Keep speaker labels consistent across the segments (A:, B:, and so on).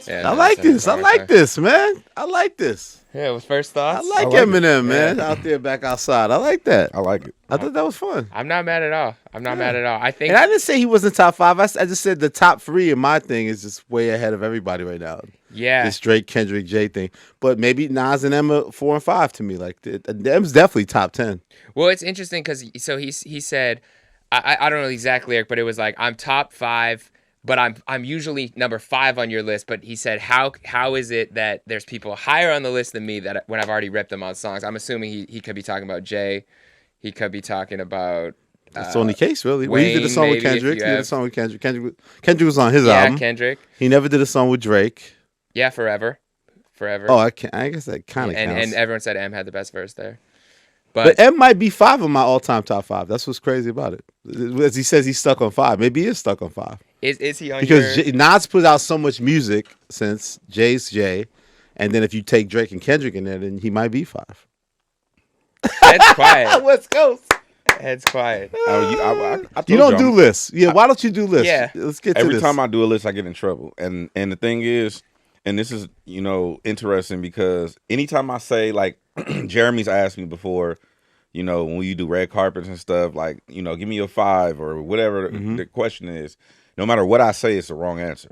A: Yeah,
B: I
A: no,
B: like
A: it's a
B: this. I
A: hard
B: like
A: time.
B: this, man. I like this.
A: Yeah, with first
B: I
A: thoughts.
B: like
C: like it.
B: Eminem, man. Out there, back outside. I like that.
C: I like it.
B: I thought that was fun.
A: I'm not mad at all. I'm not mad at all. I think.
B: And I didn't say he wasn't top five. I just said the top three in my thing is just way ahead of everybody right now.
A: Yeah.
B: This Drake, Kendrick, Jay thing. But maybe Nas and Emma 4 and 5 to me. Like, Em's definitely top 10.
A: Well, it's interesting because he said, I don't know the exact lyric, but it was like, I'm top 5, but I'm usually number 5 on your list. But he said, how is it that there's people higher on the list than me that when I've already ripped them on songs? I'm assuming he could be talking about Jay. He could be talking about.
B: That's the only case, really.
A: Wayne,
B: he did a song with
A: maybe, if
B: Kendrick.
A: you
B: He did a
A: have-
B: song with Kendrick. Kendrick was on his album.
A: Kendrick.
B: He never did a song with Drake.
A: Yeah, Forever.
B: Oh, I guess that kind of counts.
A: And everyone said M had the best verse there.
B: But M might be 5 of my all-time top 5. That's what's crazy about it. As he says, he's stuck on 5. Maybe he is stuck on 5.
A: Is he on
B: because
A: your...
B: Nas put out so much music since Jay's Jay, and then if you take Drake and Kendrick in there, then he might be 5.
A: Head's quiet.
B: West Coast.
A: Head's quiet.
C: I told
B: You don't
C: y'all,
B: do lists. Yeah, why don't you do lists?
A: Yeah.
B: Let's get to
C: every
B: this.
C: time I do a list, I get in trouble. And the thing is, and this is, interesting because anytime I say, like, Jeremy's asked me before, when you do red carpets and stuff, like, give me your 5 or whatever the question is. No matter what I say, it's the wrong answer.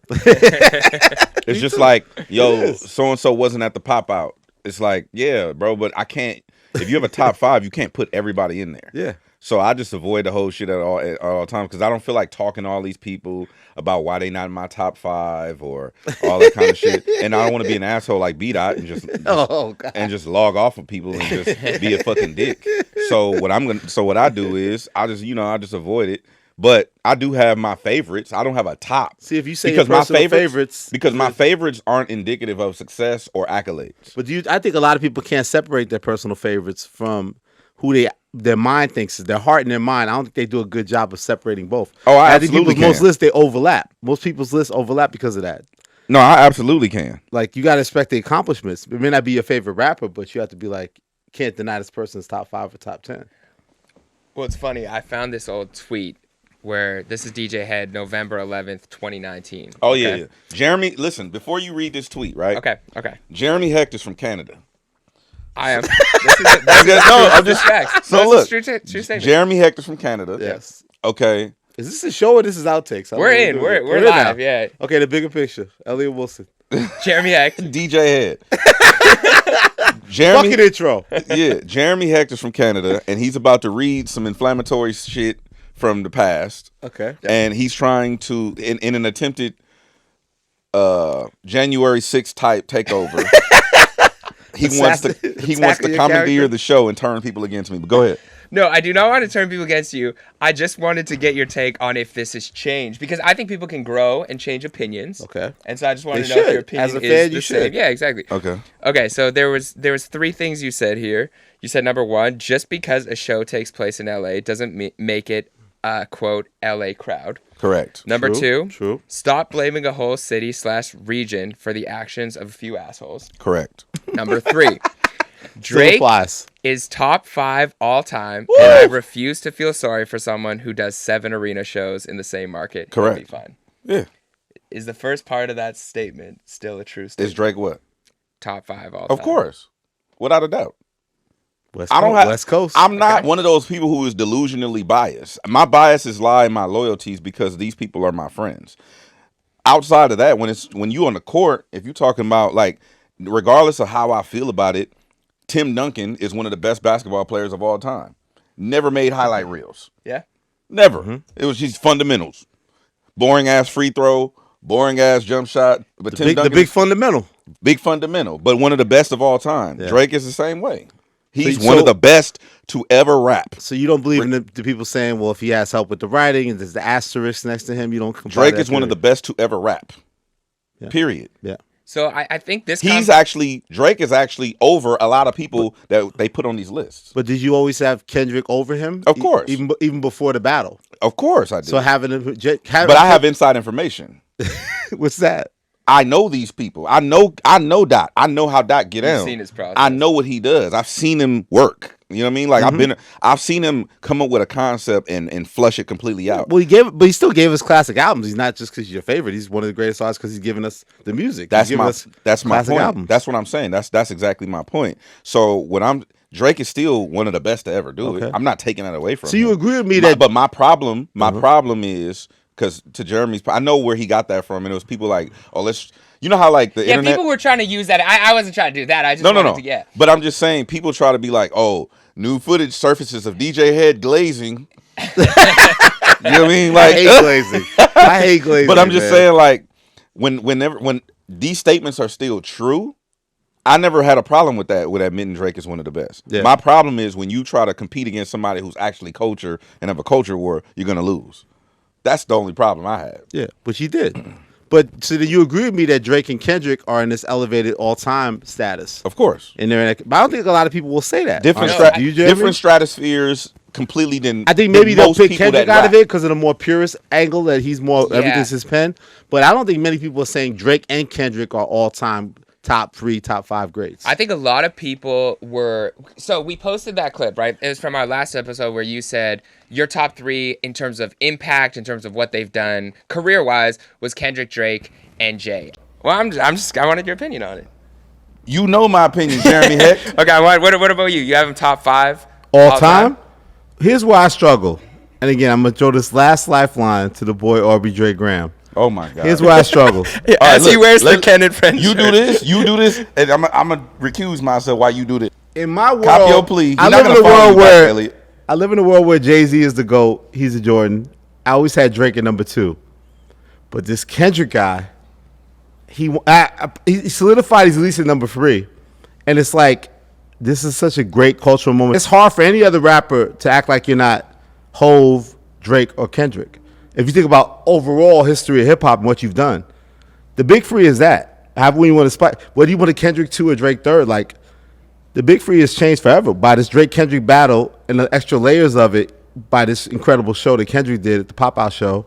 C: It's just like, yo, so-and-so wasn't at the pop out. It's like, yeah, bro, but I can't. If you have a top 5, you can't put everybody in there.
B: Yeah.
C: So I just avoid the whole shit at all times because I don't feel like talking to all these people about why they not in my top 5 or all that kind of shit. And I don't want to be an asshole like B-Dot and just log off of people and just be a fucking dick. So what I do is I just avoid it. But I do have my favorites. I don't have a top.
B: See, if you say your personal favorites,
C: because my favorites aren't indicative of success or accolades.
B: But I think a lot of people can't separate their personal favorites from who their mind thinks is their heart and their mind. I don't think they do a good job of separating both.
C: Oh, I
B: think
C: absolutely can.
B: Most lists they overlap. Most people's lists overlap because of that.
C: No, I absolutely can.
B: Like you got to expect the accomplishments. It may not be your favorite rapper, but you have to be like, can't deny this person's top 5 or top 10.
A: Well, it's funny. I found this old tweet where this is DJ Hed, November 11th, 2019.
C: Oh,
A: okay?
C: yeah. Jeremy, listen, before you read this tweet, right?
A: Okay.
C: Jeremy Hecht is from Canada.
A: I am.
C: I'm just
A: facts.
C: So
A: This is
C: look,
A: true statement.
C: Jeremy Hecht is from Canada.
B: Yes.
C: Okay.
B: Is this a show or this is outtakes?
A: We're in. We're
B: in
A: live.
B: now.
A: Yeah.
B: Okay, the bigger picture. Elliott Wilson.
A: Jeremy Hecht.
C: DJ Head.
B: Fucking intro.
C: Yeah, Jeremy Hecht is from Canada, and he's about to read some inflammatory shit from the past.
B: Okay.
C: And he's trying to, in an attempted January 6th type takeover, he wants to commandeer the show and turn people against me. But go ahead.
A: No, I do not want to turn people against you. I just wanted to get your take on if this has changed because I think people can grow and change opinions.
B: Okay.
A: And so I just wanted
B: They
A: to know if
B: should.
A: your opinion
B: As a
A: is
B: fan,
A: the
B: you
A: same.
B: should.
A: Yeah, exactly.
C: Okay.
A: Okay, so there was 3 things you said here. You said number 1, just because a show takes place in LA doesn't make it a quote LA crowd.
C: Correct.
A: Number 2,
B: True.
A: stop blaming a whole city/region for the actions of a few assholes.
C: Correct.
A: Number 3,
B: Still
A: Drake
B: applies.
A: is top 5 all time, and I refuse to feel sorry for someone who does 7 arena shows in the same market.
C: Correct.
A: He'll be fine.
C: Yeah.
A: Is the first part of that statement still a true
C: Is
A: statement?
C: Drake what?
A: Top 5 all time.
C: Of course. Without a doubt.
B: West
C: I don't have
B: West Coast.
C: I'm not one of those people who is delusionally biased. My biases lie in my loyalties because these people are my friends. Outside of that, when you on the court, if you're talking about like, regardless of how I feel about it, Tim Duncan is one of the best basketball players of all time. Never made highlight reels.
A: Yeah.
C: Never.
B: Mm-hmm.
C: It was just fundamentals. Boring ass free throw, boring ass jump shot. But Tim Duncan,
B: the big fundamental.
C: big fundamental, but one of the best of all time.
B: Yeah.
C: Drake is the same way. He's
B: So-
C: one of the best to ever rap.
B: So you don't believe in the people saying, well, if he has help with the writing and there's the asterisk next to him, you don't comply
C: Drake
B: to
C: is
B: that
C: one of the
B: period.
C: best to ever rap.
B: Yeah.
C: Period.
B: Yeah.
A: So I think this
C: Drake is actually over a lot of people that they put on these lists.
B: But did you always have Kendrick over him?
C: Of course.
B: Even before the battle.
C: Of course I do.
B: So having him,
C: but I have inside information.
B: what's that?
C: I know these people. I know Dot. I know how Dot get
A: You've
C: down.
A: seen his process.
C: I know what he does. I've seen him work. You know what I mean? Like I've seen him come up with a concept and flush it completely out.
B: Well, he still gave us classic albums. He's not just because he's your favorite. He's one of the greatest artists because he's giving us the music.
C: That's my point.
B: Albums.
C: That's what I'm saying. That's exactly my point. So Drake is still one of the best to ever do it. I'm not taking that away from him.
B: So you agree with me
C: but my problem is because to Jeremy's, I know where he got that from, and it was people like, oh, you know how like the internet.
A: People were trying to use that. I wasn't trying to do that. I just wanted to get.
C: But I'm just saying, people try to be like, oh, new footage surfaces of DJ Hed glazing. You know what I mean? Like,
B: I hate glazing.
C: But I'm just saying, like, when these statements are still true, I never had a problem with that, with admitting Drake is one of the best. Yeah. My problem is when you try to compete against somebody who's actually culture and have a culture war, you're gonna lose. That's the only problem I have.
B: Yeah, which he did. But so do you agree with me that Drake and Kendrick are in this elevated all-time status?
C: Of course.
B: But I don't think a lot of people will say that.
C: Different stratospheres completely didn't.
B: I think maybe they'll pick Kendrick out of it because of the more purist angle that he's more everything's his pen. But I don't think many people are saying Drake and Kendrick are all-time top 3, top 5 greats.
A: I think a lot of people were. So we posted that clip, right? It was from our last episode where you said your top 3 in terms of impact, in terms of what they've done career-wise, was Kendrick, Drake, and Jay. Well, I wanted your opinion on it.
C: You know my opinion, Jeremy Hecht.
A: Okay, what about you? You have them top 5
B: all time? Here's where I struggle. And again, I'm gonna throw this last lifeline to the boy Aubrey Dre Graham.
C: Oh my God!
B: Here's where I struggle.
A: As he wears the Ken and Friends.
C: You do this, and I'm gonna recuse myself while you do this.
B: In my world,
C: cop your plea.
B: I live in a world where Jay-Z is the GOAT. He's a Jordan. I always had Drake at number 2, but this Kendrick guy, he solidified he's at least at number 3, and it's like this is such a great cultural moment. It's hard for any other rapper to act like you're not Hove, Drake, or Kendrick. If you think about overall history of hip hop and what you've done, the big 3 is that. However you want to spot, whether you want a Kendrick 2 or Drake 3rd, like the big 3 has changed forever by this Drake Kendrick battle and the extra layers of it by this incredible show that Kendrick did at the Pop Out show.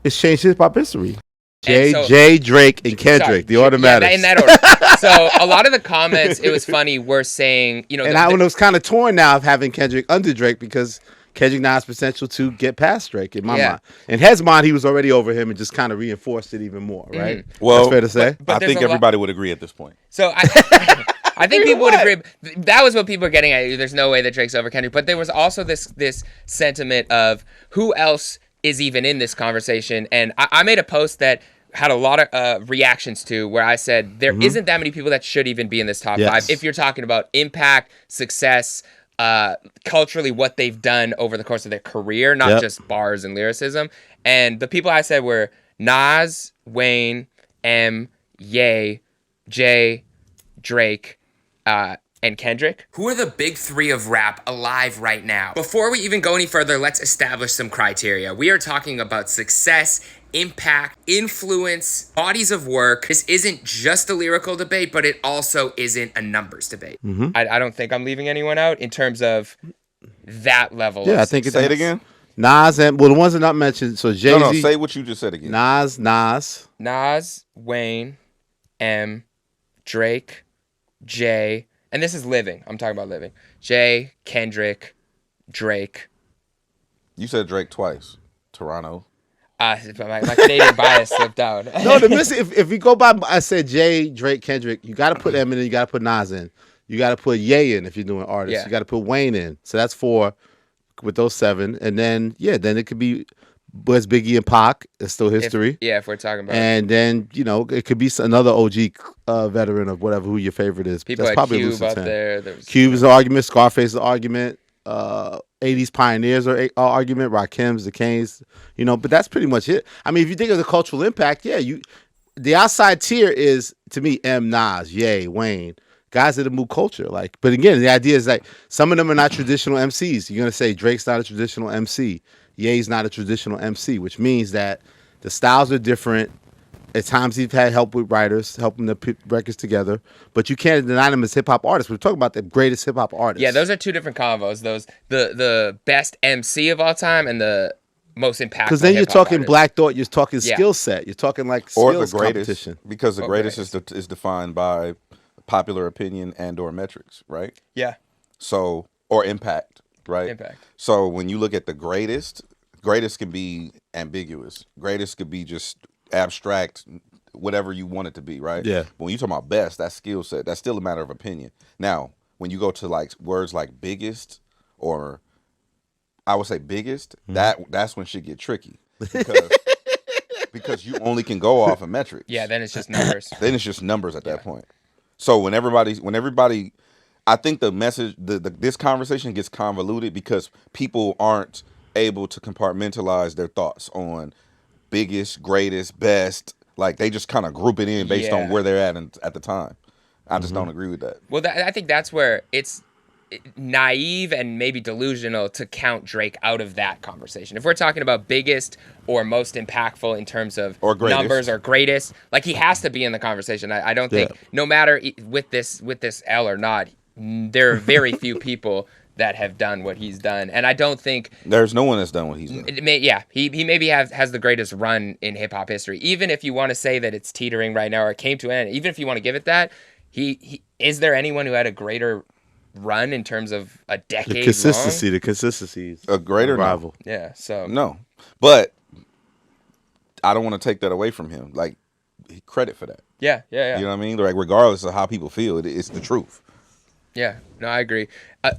B: It's changed hip hop history. Jay, Drake, and Kendrick, the order matters.
A: In that order. So a lot of the comments, it was funny, were saying, you know,
B: and I was kind of torn now of having Kendrick under Drake because Kendrick now has potential to get past Drake in my mind. In Hed's mind, he was already over him and just kind of reinforced it even more, right?
C: Well,
B: that's fair to say.
C: But I think everybody would agree at this point.
A: So I think people would agree. That was what people were getting at. There's no way that Drake's over Kendrick. But there was also this sentiment of who else is even in this conversation. And I made a post that had a lot of reactions to where I said there isn't that many people that should even be in this top 5 if you're talking about impact, success, culturally what they've done over the course of their career, not just bars and lyricism. And the people I said were Nas, Wayne, M, Ye, Jay, Drake, and Kendrick. Who are the big 3 of rap alive right now? Before we even go any further, let's establish some criteria. We are talking about success, impact, influence, bodies of work. This isn't just a lyrical debate, but it also isn't a numbers debate. I don't think I'm leaving anyone out in terms of that level.
B: Yeah, I think
C: say it again.
B: Nas and the ones that are not mentioned. So Jay-Z.
C: No, say what you just said again.
B: Nas,
A: Wayne, M, Drake, Jay, and this is living. I'm talking about living. Jay, Kendrick, Drake.
C: You said Drake twice. Toronto.
A: My Canadian bias slipped out.
B: No, if we go by, I said Jay, Drake, Kendrick. You got to put Eminem. You got to put Nas in. You got to put Ye in if you're doing artists. You got to put Wayne in. So that's 4 with those 7. And then then it could be Where's Biggie and Pac. It's still history.
A: If we're talking about.
B: And then it could be another OG veteran of whatever who your favorite is.
A: People
B: that's
A: like Cube out there.
B: Cube's an argument. Scarface's an argument. 80s pioneers are argument. Rakim's, the Canes. But that's pretty much it. I mean, if you think of the cultural impact, the outside tier is to me M, Nas, Ye, Wayne. Guys that have moved culture. But again, the idea is some of them are not traditional MCs. You're gonna say Drake's not a traditional MC. Ye's not a traditional MC, which means that the styles are different. At times he's had help with writers, helping to put records together. But you can't deny them as hip-hop artists. We're talking about the greatest hip-hop artists.
A: Yeah, those are 2 different combos. Those the best MC of all time and the most impactful. Because
B: then you're talking
A: artist.
B: Black Thought, you're talking skill set. You're talking skills
C: or the greatest,
B: competition.
C: Because the greatest is defined by popular opinion and or metrics, right?
A: Yeah.
C: So or impact, right?
A: Impact.
C: So when you look at the greatest can be ambiguous. Greatest could be just abstract, whatever you want it to be, right?
B: Yeah.
C: But when you talk about best, that skill set, that's still a matter of opinion. Now, when you go to like words like biggest, or I would say biggest, that's when shit get tricky because you only can go off of metrics.
A: Yeah, then it's just numbers.
C: Then it's just numbers at that point. So when everybody, I think the message, this conversation gets convoluted because people aren't able to compartmentalize their thoughts on biggest, greatest, best. Like they just kind of group it in based on where they're at the time. I just don't agree with that.
A: Well, I think that's where it's naive and maybe delusional to count Drake out of that conversation. If we're talking about biggest or most impactful in terms of numbers or greatest, like he has to be in the conversation. I don't think no matter with this L or not, there are very few people that have done what he's done, and I don't think
C: there's no one that's done what he's done.
A: He maybe has the greatest run in hip hop history. Even if you want to say that it's teetering right now or it came to an end, even if you want to give it that, he is there anyone who had a greater run in terms of a decade?
B: The consistency is
C: a greater
B: rival.
A: Yeah, so
C: no, but I don't want to take that away from him. Like credit for that.
A: Yeah.
C: You know what I mean? Like regardless of how people feel, it's the truth.
A: Yeah, no, I agree.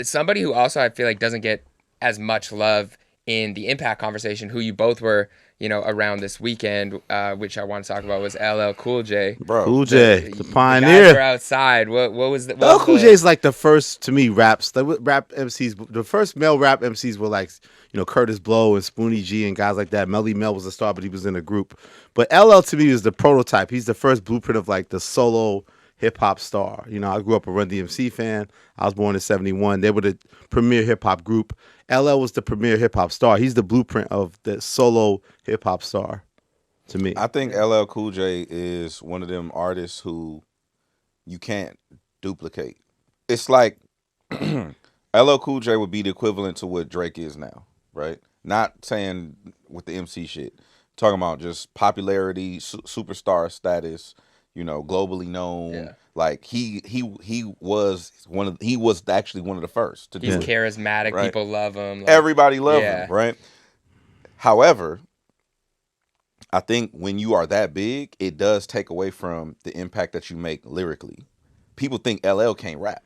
A: Somebody who also I feel like doesn't get as much love in the impact conversation, who you both were, around this weekend, which I want to talk about, was LL Cool J.
B: Bro, Cool J, the pioneer.
A: The guys were outside. What was the?
B: LL Cool J is like the first, to me, rap MCs. The first male rap MCs were like, Curtis Blow and Spoonie G and guys like that. Melly Mel was a star, but he was in a group. But LL to me is the prototype. He's the first blueprint of like the solo hip hop star. I grew up a Run DMC fan. I was born in '71. They were the premier hip hop group. LL was the premier hip hop star. He's the blueprint of the solo hip hop star to me.
C: I think LL Cool J is one of them artists who you can't duplicate. It's like LL Cool J would be the equivalent to what Drake is now, right? Not saying with the MC shit. Talking about just popularity, superstar status, globally known. Yeah. Like he was actually one of the first to do it.
A: He's charismatic. Right? People love him.
C: Everybody loves him, right? However, I think when you are that big, it does take away from the impact that you make lyrically. People think LL can't rap.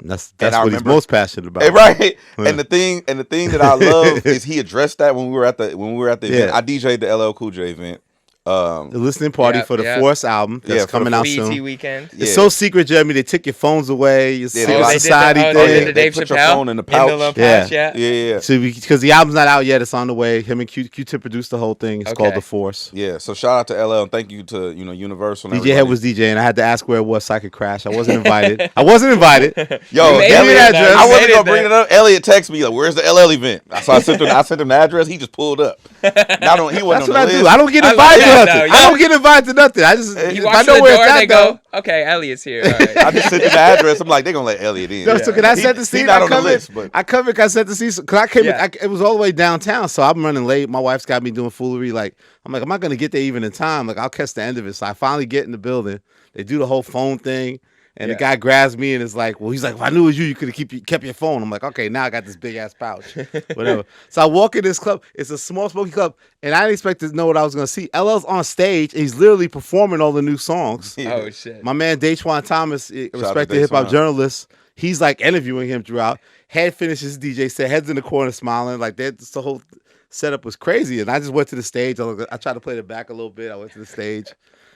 B: That's what he's most passionate about,
C: right? Yeah. And the thing that I love is he addressed that when we were at the event. I DJ'd the LL Cool J event.
B: The listening party for the Force album that's coming out soon.
A: BET weekend.
B: It's so secret, Jeremy. They took your phones away. It's society
A: thing.
C: They put your phone in the pouch.
B: Yeah. So because the album's not out yet, it's on the way. Him and Q-Tip produced the whole thing. It's called The Force.
C: Yeah. So shout out to LL and thank you to Universal.
B: DJ Head was DJing. I had to ask where it was so I could crash. I wasn't invited. Yo,
C: Elliott, I wasn't gonna bring it up. Elliott texted me like, "Where's the LL event?" So I sent him the address. He just pulled up. He wasn't on the list.
B: I don't get invited. I don't get invited to nothing. I just
A: you walk to the door and they go, okay, Elliott's here. All right.
C: I just sent them the address. I'm like, they're gonna let Elliott in.
B: No, so can I set the scene?
C: He's not on the list, but
B: I come because I set the scene because I came. It was all the way downtown, so I'm running late. My wife's got me doing foolery. Like I'm not gonna get there even in time. Like I'll catch the end of it. So I finally get in the building. They do the whole phone thing. And the guy grabs me and is like, well, he's like, if I knew it was you, you could have kept your phone. I'm like, okay, now I got this big ass pouch. Whatever. So I walk in this club. It's a small smoky club. And I didn't expect to know what I was going to see. LL's on stage and he's literally performing all the new songs.
A: Oh, shit.
B: My man, Daquan Thomas, respected hip hop journalist, he's like interviewing him throughout. Head finishes DJ set. Head's in the corner smiling. Like that's the whole setup was crazy. And I just went to the stage. I tried to play it back a little bit. I went to the stage.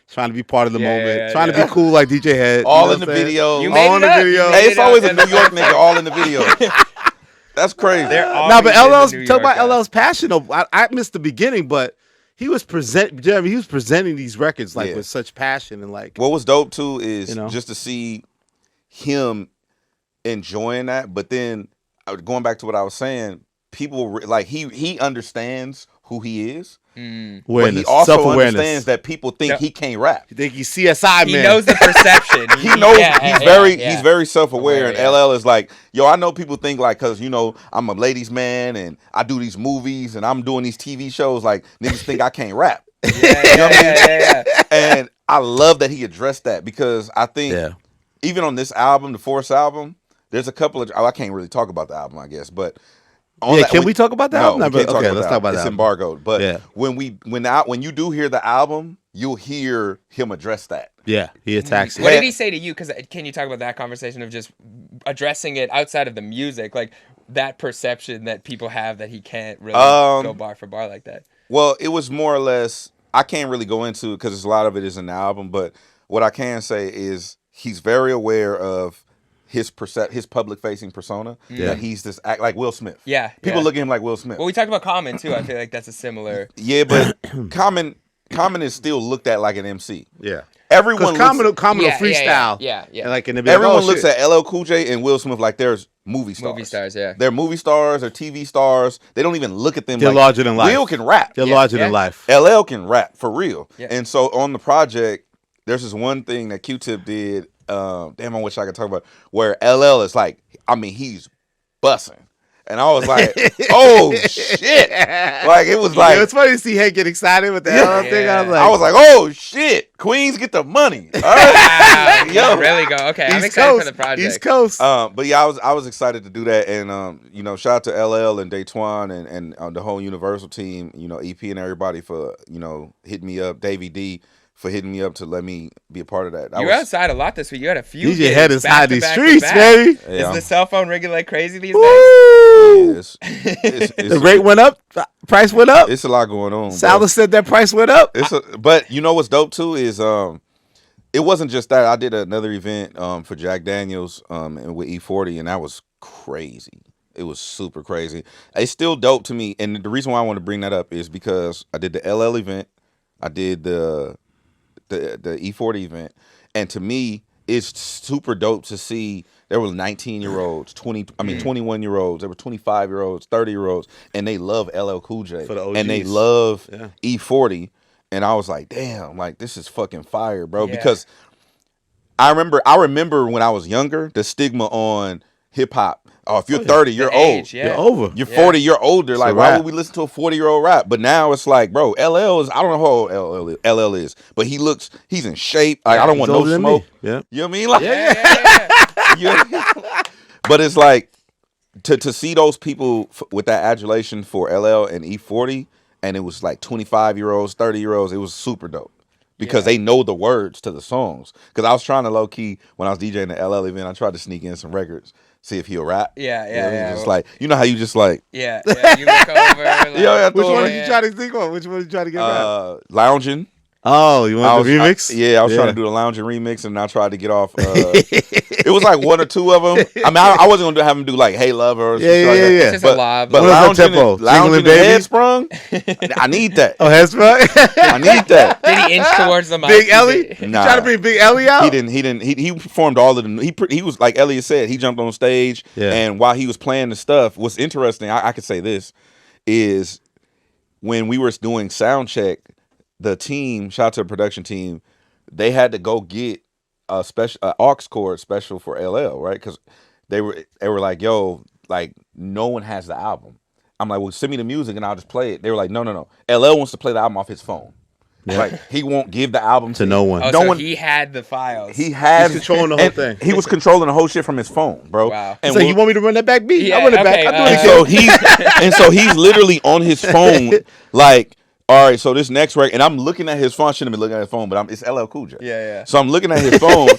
B: Trying to be part of the moment. Trying to be cool like DJ Head.
C: All in the video.
B: All in the video.
C: Hey, it's always a New York nigga all in the video. That's crazy.
B: No, but talk about LL's passion. I missed the beginning, but he was presenting these records like with such passion and like.
C: What was dope too is just to see him enjoying that, but then going back to what I was saying, people like he understands who he is. But he also understands that people think he can't rap.
B: You think he's CSI man.
A: He knows the perception.
C: He knows he's very self-aware. And LL is like, yo, I know people think like, cause I'm a ladies man and I do these movies and I'm doing these TV shows. Like niggas think I can't rap.
A: Yeah.
C: And I love that he addressed that because I think even on this album, the Force album, there's a couple of I can't really talk about the album, I guess, but
B: can we talk about the album?
C: No, we can't talk about
B: let's talk about that.
C: It's embargoed. But when you do hear the album, you'll hear him address that.
B: Yeah, he attacks it.
A: What did he say to you? Because can you talk about that conversation of just addressing it outside of the music, like that perception that people have that he can't really go bar for bar like that?
C: Well, it was more or less. I can't really go into it because a lot of it is in the album. But what I can say is he's very aware of his public facing persona. That he's this act like Will Smith.
A: Yeah,
C: people look at him like Will Smith.
A: Well, we talked about Common too. I feel like that's a similar.
C: Yeah, but Common is still looked at like an MC.
B: Yeah.
C: Everyone
B: Common will freestyle.
A: Yeah.
B: And like in the
C: everyone looks at LL Cool J and Will Smith like there's movie stars.
A: Movie stars, yeah.
C: They're movie stars or TV stars. They don't even look at them.
B: They're
C: like
B: larger than life.
C: Will can rap.
B: They're larger than life.
C: LL can rap for real.
A: Yeah.
C: And so on the project, there's this one thing that Q-Tip did. Damn, I wish I could talk about where LL is like. I mean, he's bussing. And I was like, oh, shit. Like, it was like.
B: It's funny to see Hed get excited with the LL thing.
C: I was like, oh, shit. Queens get the money. All right.
A: Wow, really go. Okay, I'm excited for the project.
B: East Coast.
C: But yeah, I was excited to do that. And, shout out to LL and Daytwan and the whole Universal team, EP and everybody for, hitting me up. Davey D for hitting me up to let me be a part of that.
A: You were outside a lot this week. You had a few.
B: DJ Hed inside these streets,
A: baby.
B: Yeah.
A: Is the cell phone ringing like crazy these days?
C: Yes.
B: The rate went up. Price went up.
C: It's a lot going on.
B: Salah said that price went up.
C: But you know what's dope too is it wasn't just that. I did another event for Jack Daniels with E40, and that was crazy. It was super crazy. It's still dope to me, and the reason why I want to bring that up is because I did the LL event, I did the E40 event, and to me, it's super dope to see there were 19-year-olds, 21-year-olds, there were 25-year-olds, 30-year-olds, and they love LL Cool J, and they love E40, and I was like, damn, like this is fucking fire, bro, because I remember when I was younger, the stigma on hip hop. Oh, if you're 30, you're old.
B: You're over.
C: You're 40, you're older. Like, why would we listen to a 40-year-old rap? But now it's like, bro, LL is, I don't know how old LL is, but he's in shape. Like, I don't want no smoke.
B: Yeah.
C: You know what I mean? Like,
A: Yeah.
C: But it's like, to see those people with that adulation for LL and E40, and it was like 25-year-olds, 30-year-olds, it was super dope. Because they know the words to the songs. Because I was trying to low-key, when I was DJing the LL event, I tried to sneak in some records, see if he'll rap.
A: Yeah.
C: Just like, you know how you just like.
A: Yeah. You look over. Like,
B: which one did you try to think on? Which one did you try to get rap?
C: Lounging.
B: Oh, you want the remix?
C: I was trying to do the Lounging remix, and I tried to get off. It was like one or two of them. I mean, I wasn't going to have them do like Hey Lover or something.
A: It's just a lob.
C: But Lounging and Headsprung, I need that.
B: Oh, Headsprung?
C: I need that.
A: Did he inch towards the mic?
B: Big Ellie?
C: Nah.
B: You trying to bring Big Ellie out?
C: He didn't. He performed all of them. He was, like Elliott said, he jumped on stage, and while he was playing the stuff, what's interesting, I could say this, is when we were doing sound check, the team, shout out to the production team, they had to go get a special aux cord special for LL, right? Because they were like, yo, like no one has the album. I'm like, well, send me the music and I'll just play it. They were like, no. LL wants to play the album off his phone. Yeah. Like he won't give the album to
B: no one.
A: Oh, no one. He had the files.
C: He's
B: controlling the whole thing.
C: He was controlling the whole shit from his phone, bro.
A: Wow.
C: And
B: so you want me to run that back beat?
A: Yeah,
B: I'll run it back. I'll do it
C: again. So he's literally on his phone, like, all right, so this next record, and I'm looking at his phone. I shouldn't have been looking at his phone, but it's LL Cool J.
A: Yeah.
C: So I'm looking at his phone,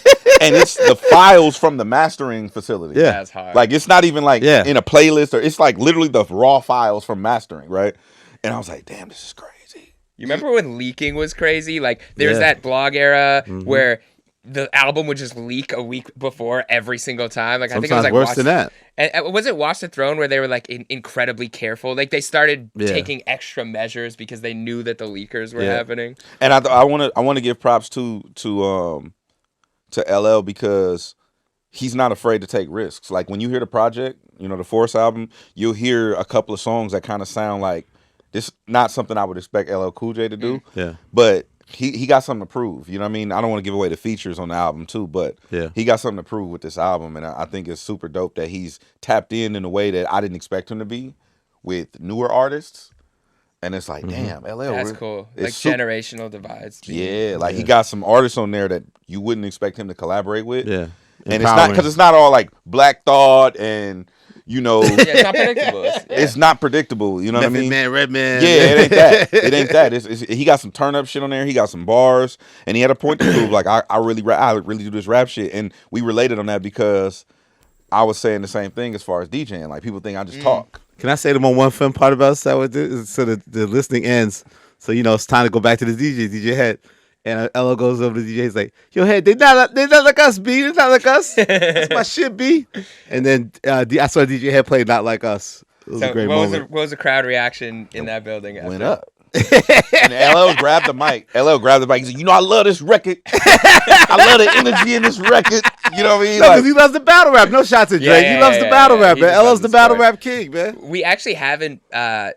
C: and it's the files from the mastering facility.
B: Yeah,
A: that's hard.
C: Like it's not even like in a playlist, or it's like literally the raw files from mastering, right? And I was like, damn, this is crazy.
A: You remember when leaking was crazy? Like there's that blog era where the album would just leak a week before every single time. Like
B: sometimes
A: I think it was like
B: worse than that.
A: And was it Watch the Throne where they were like incredibly careful? Like they started taking extra measures because they knew that the leakers were happening.
C: And I want to give props to LL because he's not afraid to take risks. Like when you hear the project, the Force album, you'll hear a couple of songs that kind of sound like this. Not something I would expect LL Cool J to do.
B: Yeah,
C: but. He got something to prove. You know what I mean? I don't want to give away the features on the album too, but he got something to prove with this album, and I think it's super dope that he's tapped in a way that I didn't expect him to be with newer artists. And it's like, damn, LL.
A: That's cool. Like generational divides.
C: Yeah, like he got some artists on there that you wouldn't expect him to collaborate with.
B: Yeah.
C: And it's not all like Black Thought and
A: it's not predictable.
C: It's not predictable. You know what I mean?
B: Man, Redman.
C: Yeah, it ain't that. It ain't that. He got some turn up shit on there. He got some bars, and he had a point to prove. Like I really do this rap shit, and we related on that because I was saying the same thing as far as DJing. Like people think I just talk.
B: Can I say them on one film part about that? So the listening ends. So it's time to go back to the DJ Hed. And Ella goes over to the DJ. He's like, "Yo, Hed, they not like us, B. They not like us. That's my shit, B." And then I saw DJ Hed play "Not Like Us." It was a great moment.
A: What was the crowd reaction in that building?
C: Went up. And LL grabbed the mic. He's like, I love this record. I love the energy in this record. You know what I mean?
B: No, because he loves the battle rap. No shots at Drake. He loves the battle rap, man. LL's the battle rap king, man.
A: We actually haven't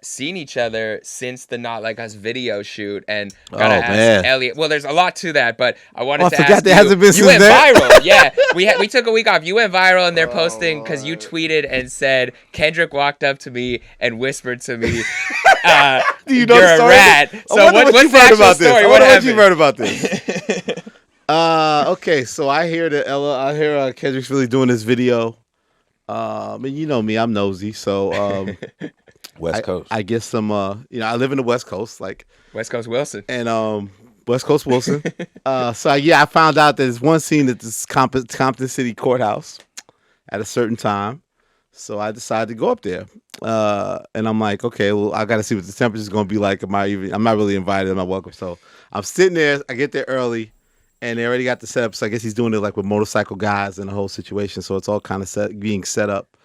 A: seen each other since the Not Like Us video shoot, and gotta ask Elliott. Well, there's a lot to that, but I wanted to ask
B: there hasn't been
A: you went viral. Yeah, we took a week off. You went viral, and they're posting because you tweeted and said Kendrick walked up to me and whispered to me,
B: "Do you know
A: you're
B: the story?"
A: a rat. So what's the actual story?
B: What you heard about this? Okay, so I hear that Kendrick's really doing this video. And you know me, I'm nosy, so
C: West Coast.
B: I get some. I live in the West Coast, like
A: West Coast Wilson,
B: and West Coast Wilson. I found out that there's one scene at this Compton City courthouse at a certain time, so I decided to go up there. And I'm like, okay, well, I got to see what the temperature's going to be like. I'm not really invited. I'm not welcome. So I'm sitting there. I get there early, and they already got the setup. So I guess he's doing it like with motorcycle guys and the whole situation. So it's all kind of being set up.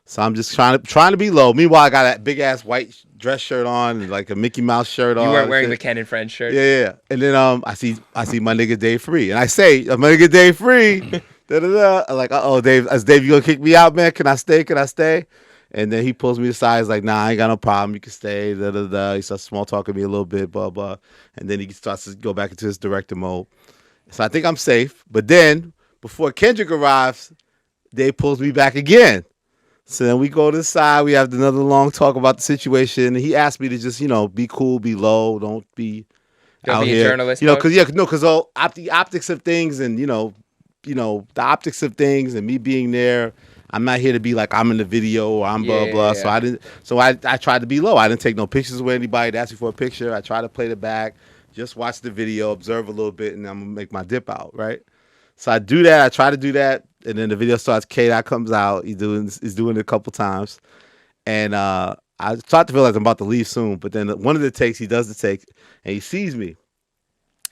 B: So I'm just trying to be low. Meanwhile, I got that big ass white dress shirt on and like a Mickey Mouse shirt on.
A: You weren't wearing the Ken and Friends shirt.
B: Yeah. And then I see my nigga Dave Free, and I say, "My nigga Dave Free." I'm like, Dave, you gonna kick me out, man? Can I stay? And then he pulls me aside. He's like, "Nah, I ain't got no problem. You can stay." He starts small talking me a little bit, blah blah. And then he starts to go back into his director mode. So I think I'm safe. But then before Kendrick arrives, Dave pulls me back again. So then we go to the side. We have another long talk about the situation. And he asked me to just, be cool, be low, don't be out
A: be
B: here.
A: A journalist.
B: Because all the optics of things and the optics of things and me being there. I'm not here to be like I'm in the video or I'm blah blah. Yeah. So I tried to be low. I didn't take no pictures with anybody that asked me for a picture. I tried to play the back, just watch the video, observe a little bit, and I'm gonna make my dip out, right? So I do that. I try to do that, and then the video starts. K-Dot comes out. He's doing it a couple times, and I start to feel like I'm about to leave soon. But then one of the takes, he does the take, and he sees me,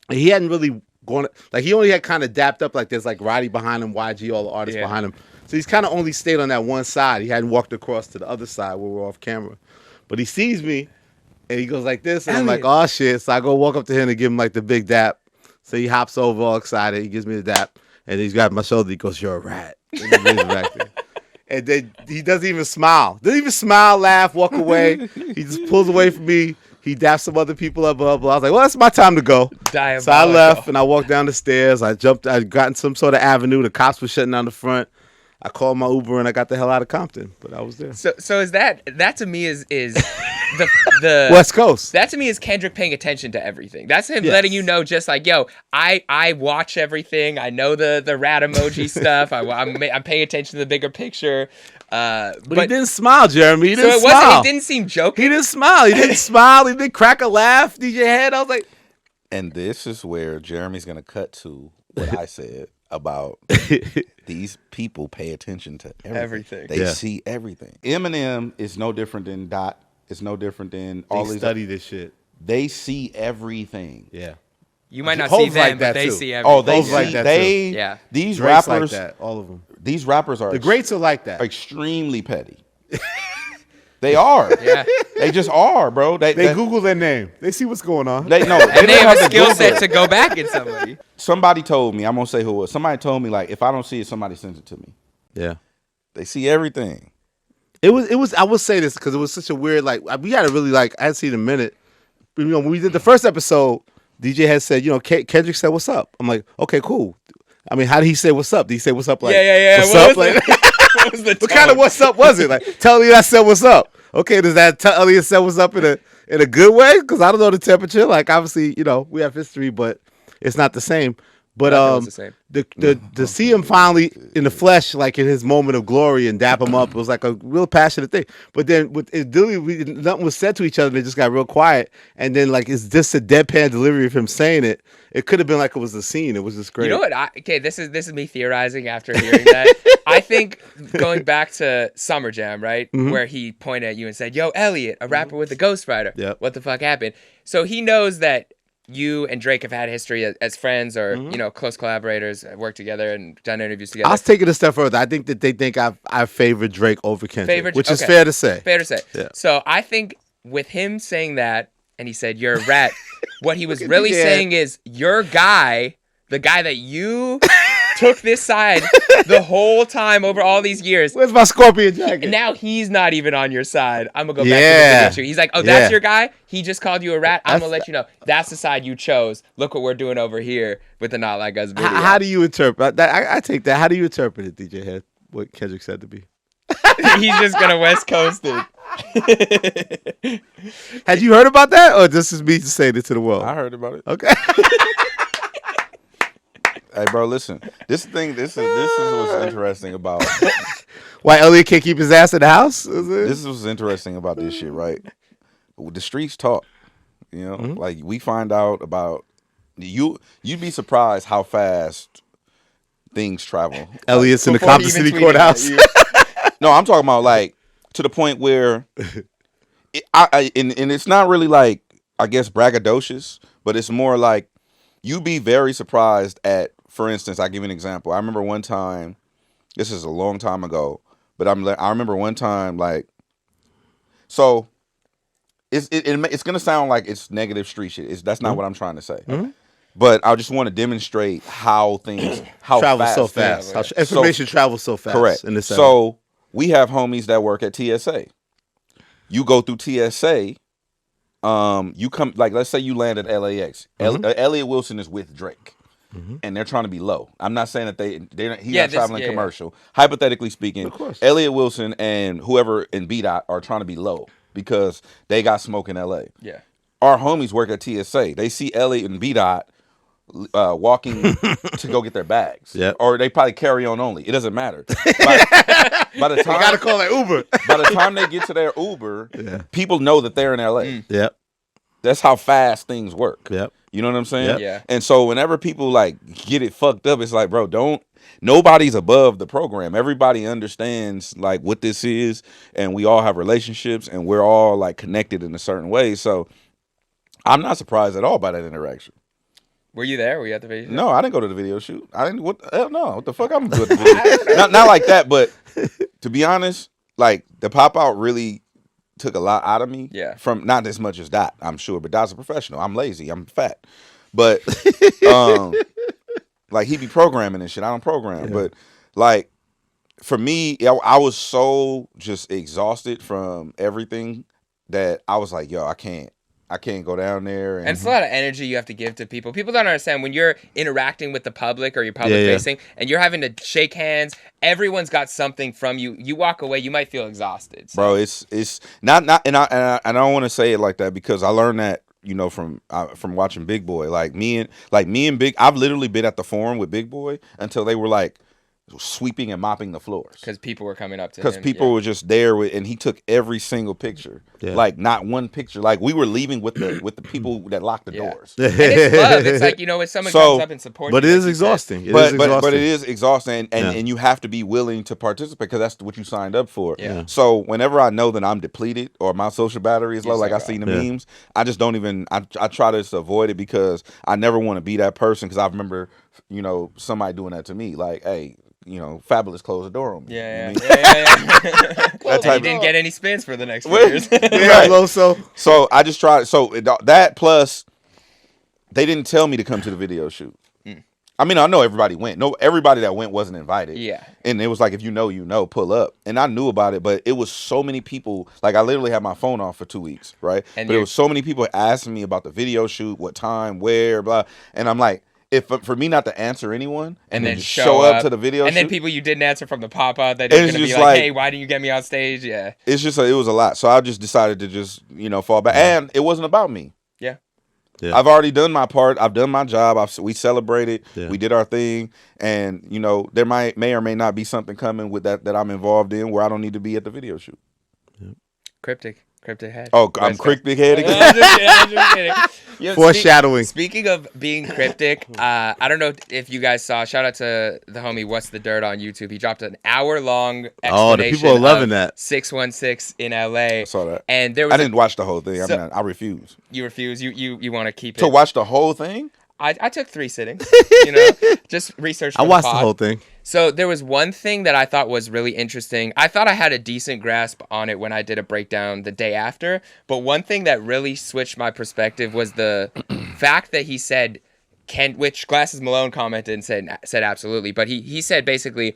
B: and he hadn't really gone like he only had kind of dapped up like there's like Roddy behind him, YG, all the artists behind him. So he's kind of only stayed on that one side. He hadn't walked across to the other side where we're off camera. But he sees me, and he goes like this, and I'm like, oh, shit. So I go walk up to him and give him like the big dap. So he hops over all excited. He gives me the dap, and he's got my shoulder. He goes, "You're a rat." And he brings it back there. And then he doesn't even smile. Doesn't even smile, laugh, walk away. He just pulls away from me. He daps some other people up, blah, blah. I was like, well, it's my time to go.
A: Diabolical.
B: So I left, and I walked down the stairs. I got in some sort of avenue. The cops were shutting down the front. I called my Uber and I got the hell out of Compton, but I was there.
A: So is that to me is the
B: West Coast.
A: That to me is Kendrick paying attention to everything. That's him letting you know, just like, yo, I watch everything. I know the rat emoji stuff. I'm paying attention to the bigger picture.
B: But he didn't smile, Jeremy. He didn't
A: smile. It didn't seem joking.
B: He didn't smile. He didn't smile. He didn't crack a laugh. DJ Hed. I was like,
C: and this is where Jeremy's gonna cut to what I said about these people pay attention to everything. They see everything. Eminem is no different than Dot. It's no different than all these.
B: Study this shit.
C: They see everything.
B: Yeah.
A: You might not see them, but they see everything.
C: Oh, they see like that too.
A: Yeah.
C: These
B: Drake's
C: rappers,
B: like that, all of them.
C: These rappers are
B: the greats are like that.
C: Extremely petty. They are.
A: Yeah.
C: They just are, bro. They
B: Google their name. They see what's going on.
C: They
A: have a skill set to go back at somebody.
C: Somebody told me, I'm gonna say who it was. Somebody told me, like, if I don't see it, somebody sends it to me.
B: Yeah.
C: They see everything.
B: It was I will say this because it was such a weird, like, we had to really, like, I hadn't seen it in a minute. When we did the first episode, DJ had said, Kendrick said, "What's up?" I'm like, okay, cool. I mean, how did he say what's up? Did he say what's up? Like,
A: yeah.
B: What's up? Like,
A: what was the
B: what kind of what's up was it? Like, tell Elliott I said what's up. Okay, does that tell Elliott said what's up in a good way? Because I don't know the temperature. Like, obviously, we have history, but it's not the same. But
A: Nothing was the same.
B: To see him finally in the flesh, like in his moment of glory, and dap him up, it was like a real passionate thing. But then with nothing was said to each other, and it just got real quiet. And then like it's just a deadpan delivery of him saying it. It could have been like it was a scene. It was just great.
A: You know what? This is me theorizing after hearing that. I think going back to Summer Jam, right, where he pointed at you and said, "Yo, Elliott, a rapper with a ghostwriter.
B: Yep.
A: What the fuck happened?" So he knows that you and Drake have had history as friends or close collaborators, worked together and done interviews together.
B: I was taking it a step further. I think that they think I favor Drake over Kendrick, which is fair to say.
A: Fair to say.
B: Yeah.
A: So I think with him saying that, and he said, "You're a rat," what he was really saying is, your guy, the guy that you took this side the whole time over all these years.
B: Where's my scorpion jacket?
A: And now he's not even on your side. I'm going to go back to the video. He's like, "Oh, that's your guy? He just called you a rat? I'm going to let you know. That's the side you chose. Look what we're doing over here with the Not Like Us video."
B: How do you interpret that? I take that. How do you interpret it, DJ Head? What Kendrick said to be?
A: He's just going to West Coast it.
B: Had you heard about that, or this is me just saying it to the world?
C: I heard about it.
B: Okay.
C: Hey, bro, listen. This is what's interesting about.
B: Why Elliott can't keep his ass in the house?
C: This is what's interesting about this shit, right? The streets talk. You know, like we find out about you. You'd be surprised how fast things travel.
B: Elliott's in the Compton City courthouse.
C: No, I'm talking about like to the point where, and it's not really like I guess braggadocious, but it's more like you'd be very surprised at. For instance, I'll give you an example. I remember one time, this is a long time ago, but I remember one time, like, so it's gonna sound like it's negative street shit. That's not what I'm trying to say. But I just want to demonstrate how
B: travel so fast. How information travels so fast.
C: Correct.
B: In this
C: so we have homies that work at TSA. You go through TSA. You come like let's say you land at LAX. Elliott Wilson is with Drake. And they're trying to be low. I'm not saying that he's not traveling commercial. Yeah. Hypothetically speaking, Elliott Wilson and whoever in B-Dot are trying to be low because they got smoke in LA.
A: Yeah.
C: Our homies work at TSA. They see Elliott and B-Dot walking to go get their bags.
B: Yep.
C: Or they probably carry on only. It doesn't matter. By the time,
B: you gotta call that Uber.
C: By the time they get to their Uber, people know that they're in LA.
B: Yep.
C: That's how fast things work.
B: Yep.
C: You know what I'm saying?
A: Yep. Yeah.
C: And so whenever people like get it fucked up, it's like, bro, nobody's above the program. Everybody understands like what this is, and we all have relationships, and we're all like connected in a certain way. So I'm not surprised at all by that interaction.
A: Were you there? Were you at the video shoot?
C: No, I didn't go to the video shoot. I didn't. What the hell? No. What the fuck? I'm gonna do at the video. not like that, but to be honest, like the pop out really took a lot out of me.
A: Yeah.
C: From not as much as Dot, I'm sure, but Dot's a professional. I'm lazy. I'm fat. But like he be programming and shit. I don't program. Yeah. But like for me, I was so just exhausted from everything that I was like, yo, I can't go down there.
A: And it's a lot of energy you have to give to people. People don't understand when you're interacting with the public or you're public facing and you're having to shake hands. Everyone's got something from you. You walk away, you might feel exhausted. So.
C: Bro, it's not, and I don't want to say it like that because I learned that from watching Big Boy. Like me and Big, I've literally been at the forum with Big Boy until they were like sweeping and mopping the floors
A: because people were coming up to him.
C: Because people were just there and he took every single picture, like not one picture. Like we were leaving with the people that locked the doors.
A: And it's love. It's like when someone comes up and supports.
B: But
A: you,
B: it is exhausting.
C: But it is exhausting, and you have to be willing to participate because that's what you signed up for.
A: Yeah.
C: So whenever I know that I'm depleted or my social battery is low, like I seen the memes, I just don't even. I try to avoid it because I never want to be that person because I remember somebody doing that to me, like, hey. Fabulous closed the door on me.
A: Yeah. That type didn't get any spins for the next 4 years.
C: Right. So I just tried. So that plus, they didn't tell me to come to the video shoot. I mean, I know everybody went. No, everybody that went wasn't invited.
A: Yeah.
C: And it was like, if pull up. And I knew about it, but it was so many people. Like I literally had my phone off for 2 weeks, right? But it was so many people asking me about the video shoot, what time, where, blah. And I'm like. If for me not to answer anyone and then just show up to the video
A: and
C: shoot,
A: then people you didn't answer from the pop-up that are going to be like, hey, why didn't you get me on stage? Yeah.
C: It's just it was a lot. So I just decided to just, fall back. And it wasn't about me.
A: Yeah.
B: Yeah.
C: I've already done my part. I've done my job. We celebrated.
B: Yeah.
C: We did our thing, and there may or may not be something coming with that I'm involved in where I don't need to be at the video shoot.
B: Yeah.
A: Cryptic head.
C: Oh, I'm cryptic head again.
A: I'm just kidding. Yo,
B: Foreshadowing.
A: Speaking of being cryptic, I don't know if you guys saw. Shout out to the homie What's the Dirt on YouTube. He dropped an hour-long explanation.
B: Oh, the people are loving that.
A: 616 in LA.
C: I saw that.
A: And there was
C: I didn't watch the whole thing.
A: So,
C: I refuse.
A: You refuse. You want to keep it.
C: To watch the whole thing?
A: I took 3 sittings. Just research.
B: I watched the whole thing.
A: So there was one thing that I thought was really interesting. I thought I had a decent grasp on it when I did a breakdown the day after. But one thing that really switched my perspective was the fact that he said, which Glasses Malone commented and said absolutely. But he said basically,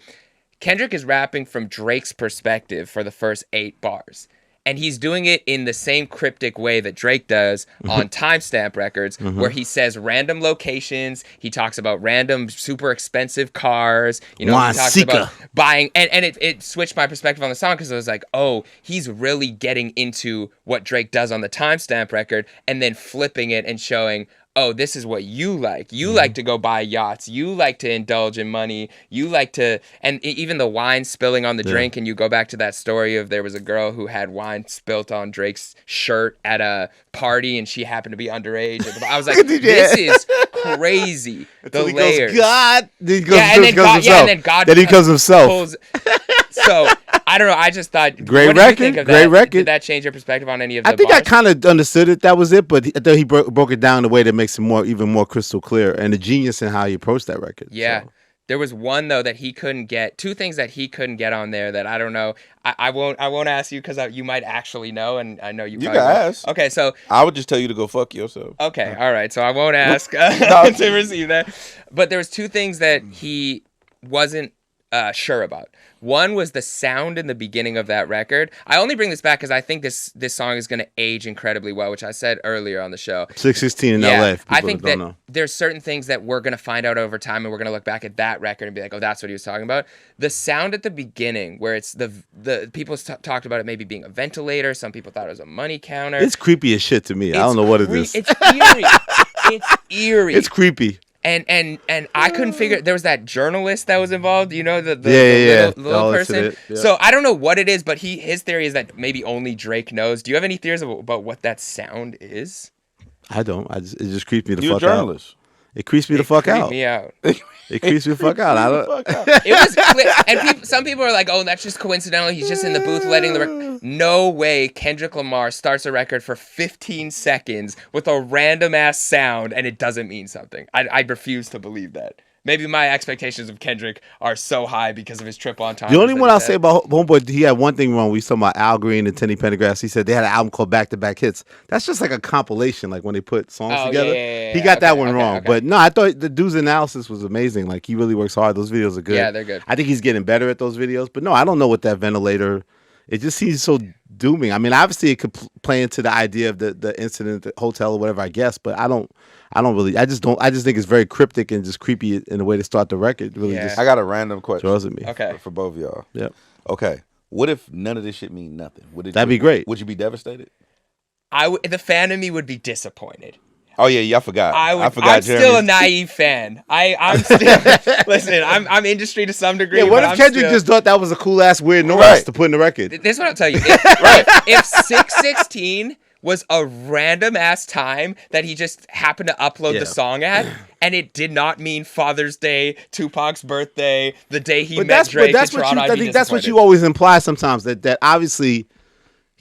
A: Kendrick is rapping from Drake's perspective for the first 8 bars. And he's doing it in the same cryptic way that Drake does on Timestamp Records, where he says random locations. He talks about random super expensive cars. He talks about buying. And it switched my perspective on the song because I was like, oh, he's really getting into what Drake does on the Timestamp record and then flipping it and showing, oh, this is what you like. You like to go buy yachts. You like to indulge in money. You like to, and even the wine spilling on the drink. And you go back to that story of there was a girl who had wine spilt on Drake's shirt at a party and she happened to be underage. I was like, this is crazy. The layers.
B: God. Then
A: he
B: becomes himself.
A: So I don't know. I just thought,
B: great record. Great record.
A: Did that change your perspective on any of the
B: I think
A: bars?
B: I kind of understood it. That was it. But I thought he broke it down in a way that makes it even more crystal clear. And the genius in how he approached that record.
A: Yeah.
B: So.
A: There was one though that he couldn't get. 2 things that he couldn't get on there that I don't know. I won't ask you because you might actually know, and I know you.
C: You
A: probably
C: can
A: won't.
C: ask.
A: Okay, so
C: I would just tell you to go fuck yourself.
A: Okay, all right. So I won't ask to receive that. But there was 2 things that he wasn't sure about. One was the sound in the beginning of that record. I only bring this back because I think this song is going to age incredibly well, which I said earlier on the show.
B: 616 in LA.
A: I think that there's certain things that we're going to find out over time, and we're going to look back at that record and be like, oh, that's what he was talking about. The sound at the beginning, where it's the people talked about it maybe being a ventilator. Some people thought it was a money counter.
B: It's creepy as shit to me. I don't know what it is.
A: It's eerie. It's eerie.
B: It's creepy.
A: And I couldn't figure. There was that journalist that was involved. The little person.
B: Yeah.
A: So I don't know what it is, but his theory is that maybe only Drake knows. Do you have any theories about what that sound is?
B: I don't. It just creeps me the
C: You're
B: fuck
C: a journalist.
B: out. It creeps me the fuck out.
A: Me out.
B: It creeps me the fuck out.
A: It was clear, and some people are like, "Oh, that's just coincidental. He's just in the booth letting the record." No way. Kendrick Lamar starts a record for 15 seconds with a random ass sound, and it doesn't mean something. I refuse to believe that. Maybe my expectations of Kendrick are so high because of his trip on time.
B: The only one I'll say about Homeboy, he had one thing wrong. We talking about Al Green and Tenny Pendergrass. He said they had an album called Back to Back Hits. That's just like a compilation, like when they put songs together.
A: Yeah.
B: He got that one wrong. But no, I thought the dude's analysis was amazing. Like he really works hard. Those videos are good.
A: Yeah, they're good.
B: I think he's getting better at those videos. But no, I don't know what that ventilator. It just seems so dooming. I mean, obviously it could play into the idea of the incident at the hotel or whatever, I guess. But I just think it's very cryptic and just creepy in the way to start the record. Really, just
C: I got a random question.
B: draws at me.
A: Okay.
C: For both of y'all.
B: Yep.
C: Okay. What if none of this shit mean nothing?
B: That'd be great.
C: Would you be devastated?
A: The fan of me would be disappointed.
C: Oh yeah, I forgot. I forgot.
A: I'm still a naive fan. I'm still listen. I'm industry to some degree.
B: Yeah, what if Kendrick just thought that was a cool ass weird noise to put in the record?
A: This is what I'll tell you. If 616 was a random ass time that he just happened to upload the song at, and it did not mean Father's Day, Tupac's birthday, the day he met Drake in Toronto,
B: I think that's what you always imply sometimes, that obviously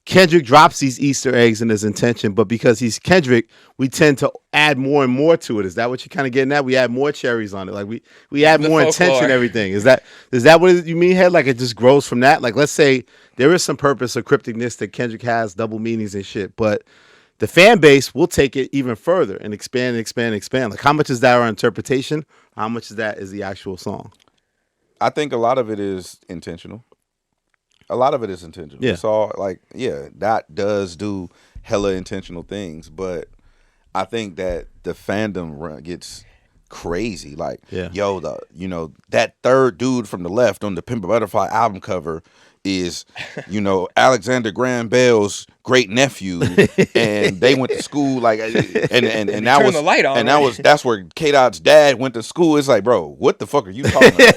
B: Kendrick drops these Easter eggs in his intention, but because he's Kendrick, we tend to add more and more to it. Is that what you're kind of getting at? We add more cherries on it. Like we add more intention and everything. Is that what you mean, Head? Like it just grows from that? Like let's say there is some purpose or crypticness that Kendrick has, double meanings and shit, but the fan base will take it even further and expand and expand and expand. Like how much is that our interpretation? How much of that is the actual song?
C: I think a lot of it is intentional.
B: Yeah.
C: It's all like, that does do hella intentional things, but I think that the fandom gets crazy. Like,
B: Yeah.
C: yo, that third dude from the left on the Pimp a Butterfly album cover is, Alexander Graham Bell's great nephew, and they went to school like, and that was
A: the light on,
C: and
A: right?
C: that's where K Dot's dad went to school. It's like, bro, what the fuck are you talking about?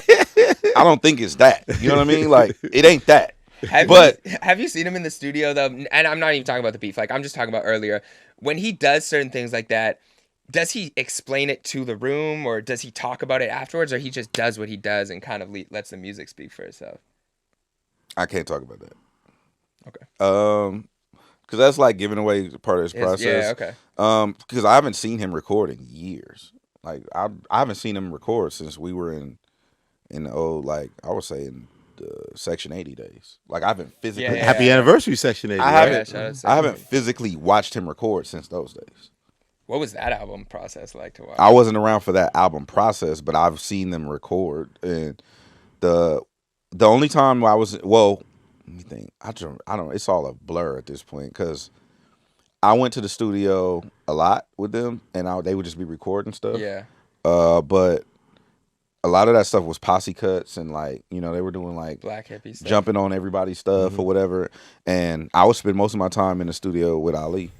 C: I don't think it's that. You know what I mean? Like, it ain't that.
A: Have you seen him in the studio though? And I'm not even talking about the beef. Like, I'm just talking about earlier when he does certain things like that. Does he explain it to the room, or does he talk about it afterwards, or he just does what he does and kind of lets the music speak for itself?
C: I can't talk about that.
A: Okay.
C: Because that's like giving away part of his process.
A: Yeah. Okay.
C: Because I haven't seen him record in years. Like, I haven't seen him record since we were in the old, like, I would say in the Section 80 days. Like, I haven't physically.
A: Yeah.
B: Happy anniversary, Section 80.
C: I haven't
A: Section
C: physically watched him record since those days.
A: What was that album process like to watch?
C: I wasn't around for that album process, but I've seen them record. And the only time I was, well, let me think. I don't. It's all a blur at this point because I went to the studio a lot with them, and they would just be recording stuff.
A: Yeah.
C: But a lot of that stuff was posse cuts, and like, they were doing like
A: Black hippie stuff.
C: jumping on everybody's stuff or whatever. And I would spend most of my time in the studio with Ali.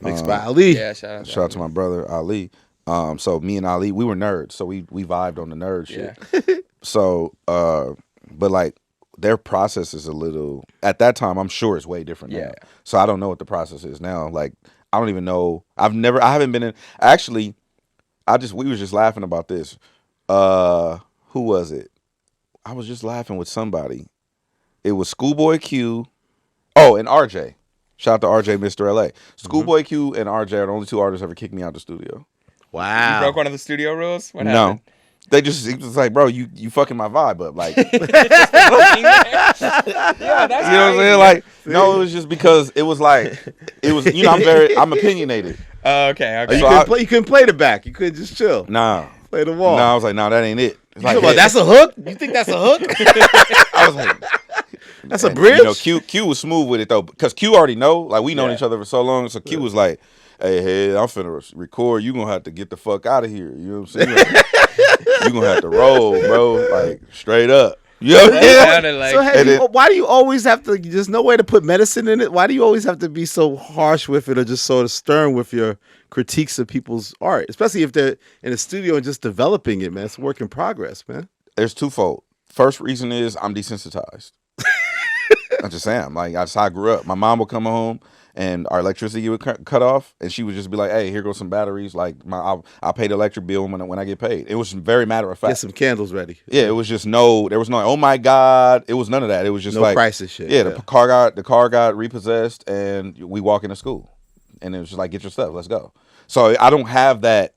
B: Mixed by Ali.
A: Yeah. Shout
C: Shout out to my brother Ali. So me and Ali, we were nerds, so we vibed on the nerd shit.
A: Yeah.
C: So, but like their process is a little. At that time, I'm sure it's way different now.
A: Yeah.
C: So I don't know what the process is now. Like, I don't even know. I haven't been in. Actually, we was just laughing about this. Who was it? I was just laughing with somebody. It was Schoolboy Q. Oh, and RJ. Shout out to RJ, Mr. LA. Schoolboy Q and RJ are the only two artists ever kicked me out the studio.
B: Wow.
A: You broke one of the studio rules? What
C: No.
A: happened?
C: It was like, bro, you fucking my vibe up. Like,
A: Yeah, that's
C: you know what I'm saying? Like, no, it was just because it was I'm opinionated.
A: Okay.
B: You couldn't play the back. You couldn't just chill.
C: Nah.
B: Play the wall.
C: Nah, I was like, nah, that ain't it. It's like,
B: That's a hook? You think that's a hook?
C: I was like,
B: that's a bridge?
C: Q was smooth with it though, because Q already know, like, we known
A: Yeah.
C: each other for so long. So Q was like, hey, I'm finna record. You gonna have to get the fuck out of here. You know what I'm saying? You gonna have to roll, bro. Like, straight up. You know what I'm saying?
B: So why do you always have to? There's no way to put medicine in it. Why do you always have to be so harsh with it, or just sort of stern with your critiques of people's art, especially if they're in a studio and just developing it, man? It's a work in progress, man.
C: There's twofold. First reason is I'm desensitized. I'm just saying, like, that's how I grew up. My mom would come home and our electricity would cut off, and she would just be like, "Hey, here goes some batteries. Like, I'll pay the electric bill when I get paid." It was very matter of fact.
B: Get some candles ready.
C: Yeah, it was just there was no, oh my God, it was none of that. It was just
B: no
C: like
B: crisis shit.
C: Yeah, the car got repossessed, and we walk into school, and it was just like, get your stuff, let's go. So I don't have that.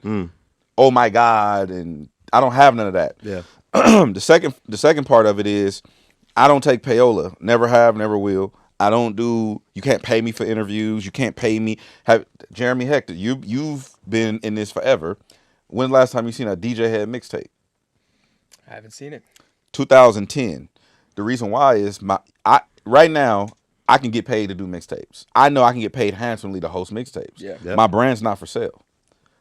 C: Oh my God, and I don't have none of that.
B: Yeah.
C: The second part of it is, I don't take payola. Never have, never will. I don't do. You can't pay me for interviews. You can't pay me. Jeremy Hecht, you've been in this forever. When's the last time you seen a DJ Head mixtape?
A: I haven't seen it.
C: 2010. The reason why is right now I can get paid to do mixtapes. I know I can get paid handsomely to host mixtapes.
A: Yeah.
B: Yep.
C: My brand's not for sale.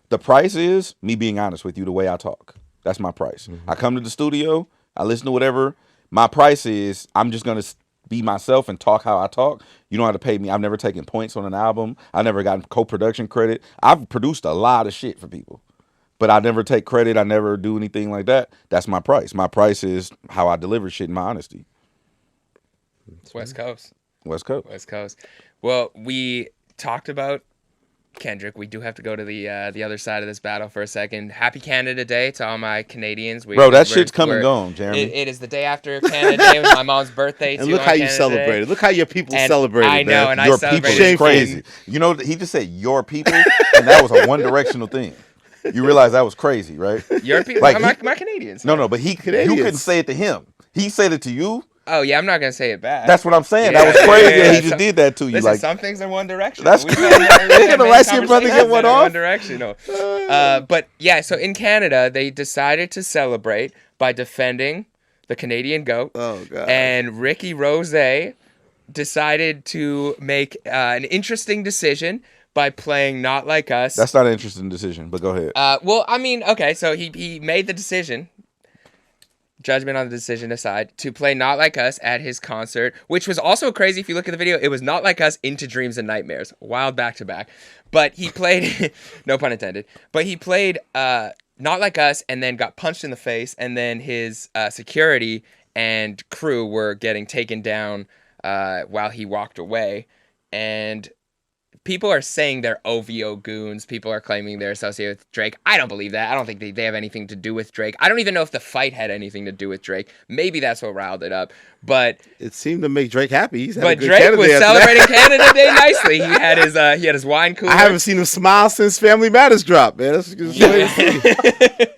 C: The price is me being honest with you, the way I talk. That's my price. I come to the studio, I listen to whatever. My price is, I'm just going to be myself and talk how I talk. You don't have to pay me. I've never taken points on an album. I've never gotten co-production credit. I've produced a lot of shit for people, but I never take credit. I never do anything like that. That's my price. My price is how I deliver shit in my honesty.
A: It's West Coast.
C: West Coast.
A: West Coast. Well, we talked about Kendrick. We do have to go to the other side of this battle for a second. Happy Canada Day to all my Canadians.
C: Bro, that shit's come and gone, Jeremy.
A: It is the day after Canada Day. It was my mom's birthday,
B: And
A: too.
B: look how you
A: Canada
B: celebrated.
A: Day.
B: Look how your people
A: And
B: celebrated,
A: I know,
B: man.
A: and
C: Your
A: I
C: people
A: celebrated.
C: is crazy. You know, he just said your people, and that was a one-directional thing. You realize that was crazy, right?
A: Your people?
C: Like,
A: my Canadians.
C: No, but you
B: Canadians.
C: couldn't say it to him. He said it to you.
A: Oh, yeah, I'm not going to say it back.
C: That's what I'm saying.
A: Yeah,
C: that was crazy.
A: yeah,
C: He just did that to you.
A: Listen,
C: Like,
A: some things are one direction.
C: That's
A: We've
C: crazy.
A: had
C: You're gonna
A: many
C: let your brother get
A: conversations
C: one
A: that are
C: off?
A: One directional. But yeah, so in Canada, they decided to celebrate by defending the Canadian goat.
B: Oh, God.
A: And Ricky Rose decided to make an interesting decision by playing Not Like Us.
C: That's not an interesting decision, but go ahead.
A: Well, I mean, okay, so he made the decision, judgment on the decision aside, to play Not Like Us at his concert, which was also crazy. If you look at the video, it was Not Like Us into Dreams and Nightmares. Wild back-to-back. But he played, no pun intended, but he played Not Like Us and then got punched in the face, and then his security and crew were getting taken down while he walked away. And people are saying they're OVO goons. People are claiming they're associated with Drake. I don't believe that. I don't think they have anything to do with Drake. I don't even know if the fight had anything to do with Drake. Maybe that's what riled it up. But
B: it seemed to make Drake happy.
A: But Drake was celebrating Canada Day nicely. He had his wine cooler.
B: I haven't seen him smile since Family Matters dropped, man. That's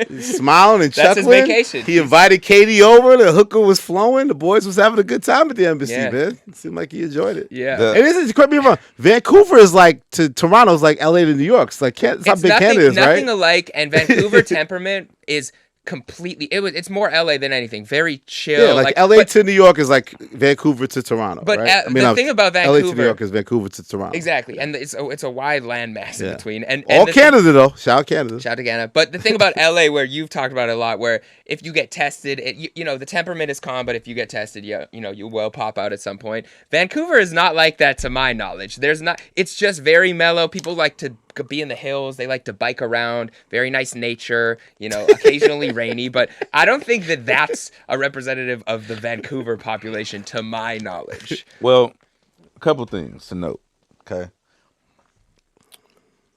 B: He's smiling and chuckling.
A: That's his vacation.
B: He invited Katie over. The hooker was flowing. The boys was having a good time at the embassy, man. It seemed like he enjoyed it.
A: Yeah.
B: And this is, correct me if I'm wrong, Vancouver is like to Toronto is like LA to New York. It's like it's how big Canada is, right?
A: Nothing alike. And Vancouver temperament is completely. It's more LA than anything. Very chill.
B: Yeah, like LA to New York is like Vancouver to Toronto.
A: But
B: right?
A: the thing about Vancouver,
B: LA to New York is Vancouver to Toronto.
A: Exactly, and it's a wide landmass in between. And
B: all Canada though. Shout out Canada.
A: Shout out to Canada. But the thing about LA, where you've talked about it a lot, where if you get tested, the temperament is calm, but if you get tested, you will pop out at some point. Vancouver is not like that, to my knowledge. It's just very mellow. People like to be in the hills. They like to bike around. Very nice nature. Occasionally rainy, but I don't think that that's a representative of the Vancouver population, to my knowledge.
C: Well, a couple things to note. Okay.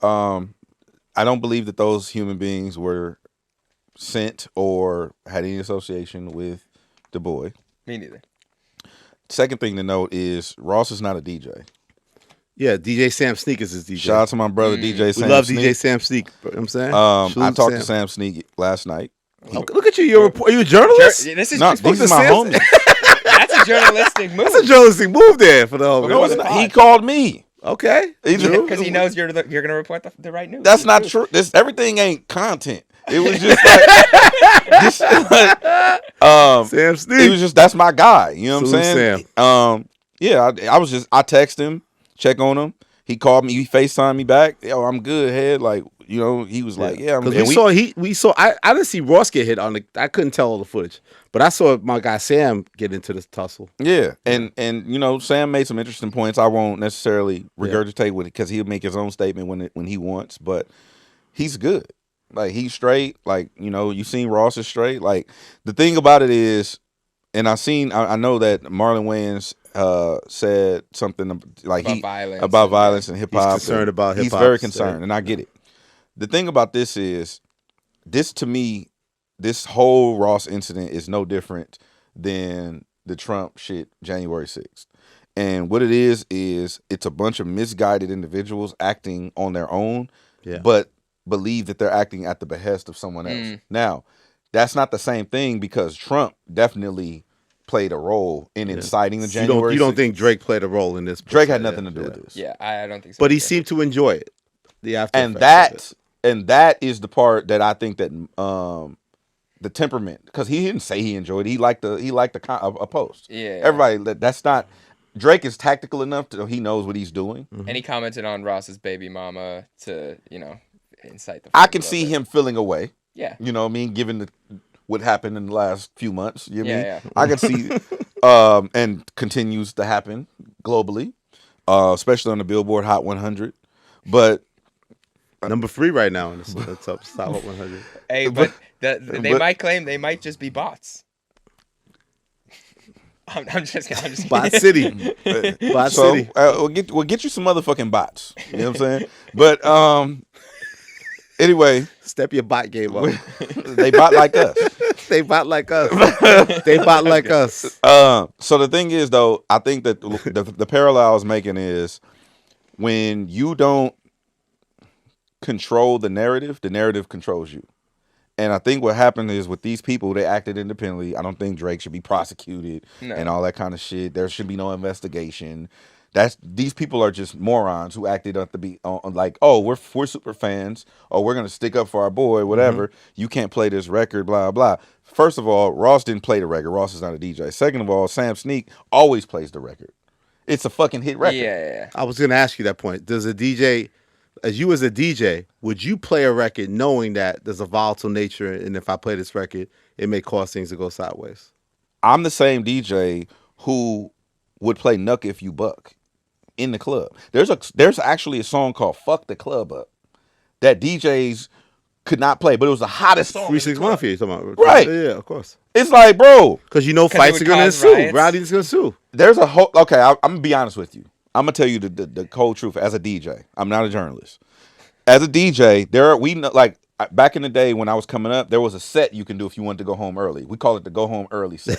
C: I don't believe that those human beings were sent or had any association with the boy.
A: Me neither.
C: Second thing to note is Ross is not a DJ.
B: Yeah, DJ Sam Sneak is his DJ.
C: Shout out to my brother DJ Sam.
B: We love
C: Sneak.
B: DJ Sam Sneak. You know what I'm saying?
C: I talked to Sam Sneak last night.
B: Look at you. You're are you a journalist?
A: This is
C: these are my homies.
A: That's a journalistic move.
B: That's a journalistic move there for the whole.
C: No, he called me.
B: Okay,
A: because he knows you're going to report the right news.
C: That's not true. Everything ain't content. It was just like
B: Sam Sneak.
C: It was just that's my guy. You know what I'm saying?
B: Sam.
C: I text him, check on him. He called me. He FaceTimed me back. Yo, I'm good, Head. Like, he was like, yeah.
B: We saw. I didn't see Ross get hit on the. I couldn't tell all the footage, but I saw my guy Sam get into this tussle.
C: Yeah, and Sam made some interesting points. I won't necessarily regurgitate with it because he'll make his own statement when he wants, but he's good. Like, he's straight. Like, you seen Ross is straight. Like, the thing about it is, and I know that Marlon Wayans said something like about violence and hip hop.
B: He's concerned about hip hop.
C: He's very concerned, and I get it. The thing about this is, to me, this whole Ross incident is no different than the Trump shit January 6th. And what it is it's a bunch of misguided individuals acting on their own, but believe that they're acting at the behest of someone else. Now, that's not the same thing, because Trump definitely played a role in inciting the January 6th.
B: You don't think Drake played a role in this?
C: Drake had nothing to do with this.
A: Yeah, I don't think so.
B: But he seemed to enjoy it.
C: And that is the part that I think that the temperament, because he didn't say he enjoyed it. He liked a post.
A: Yeah.
C: Everybody, that's not. Drake is tactical enough to he knows what he's doing.
A: Mm-hmm. And he commented on Ross's baby mama to incite the.
C: I can see him feeling away.
A: Yeah.
C: You know what I mean? Given what happened in the last few months. You know what I mean?
A: Yeah.
C: I can see, and continues to happen globally, especially on the Billboard Hot 100. But
B: number 3 right now in the top Hot 100.
A: Hey, but they might claim they might just be bots. I'm just kidding.
B: Bot City. Bot City.
C: We'll get you some motherfucking bots. You know what I'm saying? But anyway,
B: step your bot game up.
C: They bot like us.
B: They bot like us. They bot like us.
C: So the thing is, though, I think that the parallel I was making is, when you don't control the narrative controls you. And I think what happened is, with these people, they acted independently. I don't think Drake should be prosecuted and all that kind of shit. There should be no investigation. These people are just morons who acted up to be like, oh, we're super fans, or we're gonna stick up for our boy, whatever. You can't play this record, blah blah. First of all, Ross didn't play the record. Ross is not a DJ. Second of all, Sam Sneak always plays the record. It's a fucking hit record.
A: Yeah.
B: I was gonna ask you that point. Does a DJ as you as a DJ, would you play a record knowing that there's a volatile nature, and if I play this record, it may cause things to go sideways?
C: I'm the same DJ who would play Nuck If You Buck in the club. There's actually a song called "Fuck the Club Up" that DJs could not play, but it was the hottest song.
B: 3 6 Mafia, you talking about?
C: Right?
B: Yeah, of course.
C: It's like, bro,
B: because you know fights are gonna ensue. Rowdy's gonna sue.
C: There's a whole. Okay, I'm gonna be honest with you. I'm gonna tell you the cold truth. As a DJ, I'm not a journalist. As a DJ, back in the day when I was coming up, there was a set you can do if you wanted to go home early. We call it the go home early set.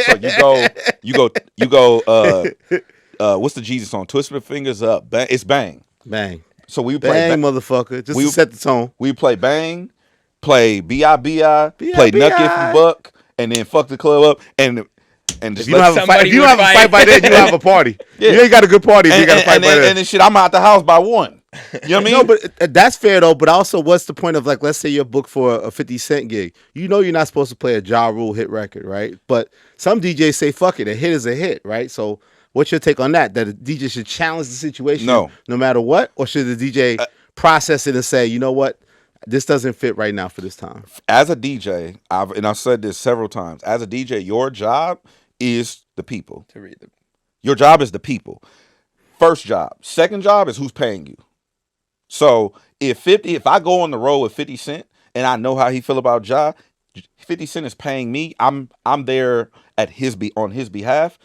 C: So you go. What's the Jesus song? Twist my fingers up. Bang, it's bang.
B: Bang.
C: So we play
B: bang, motherfucker. Just to set the tone.
C: We play bang, play B.I.B.I., play Nuck If You Buck, and then fuck the club up. And just
B: if you don't have a fight by then, you have a party. Yeah. You ain't got a good party if you got a fight by then.
C: And then shit, I'm out the house by 1. You know what I mean?
B: No, but that's fair though. But also, what's the point of, like, let's say you're booked for a 50 Cent gig. You know you're not supposed to play a Ja Rule hit record, right? But some DJs say, fuck it, a hit is a hit, right? So what's your take on that? That a DJ should challenge the situation no matter what? Or should the DJ process it and say, you know what? This doesn't fit right now for this time.
C: As a DJ, I've said this several times. As a DJ, your job is the people.
A: To read them.
C: Your job is the people. First job. Second job is who's paying you. So if I go on the road with 50 Cent and I know how he feel about Ja, 50 Cent is paying me. I'm there on his behalf.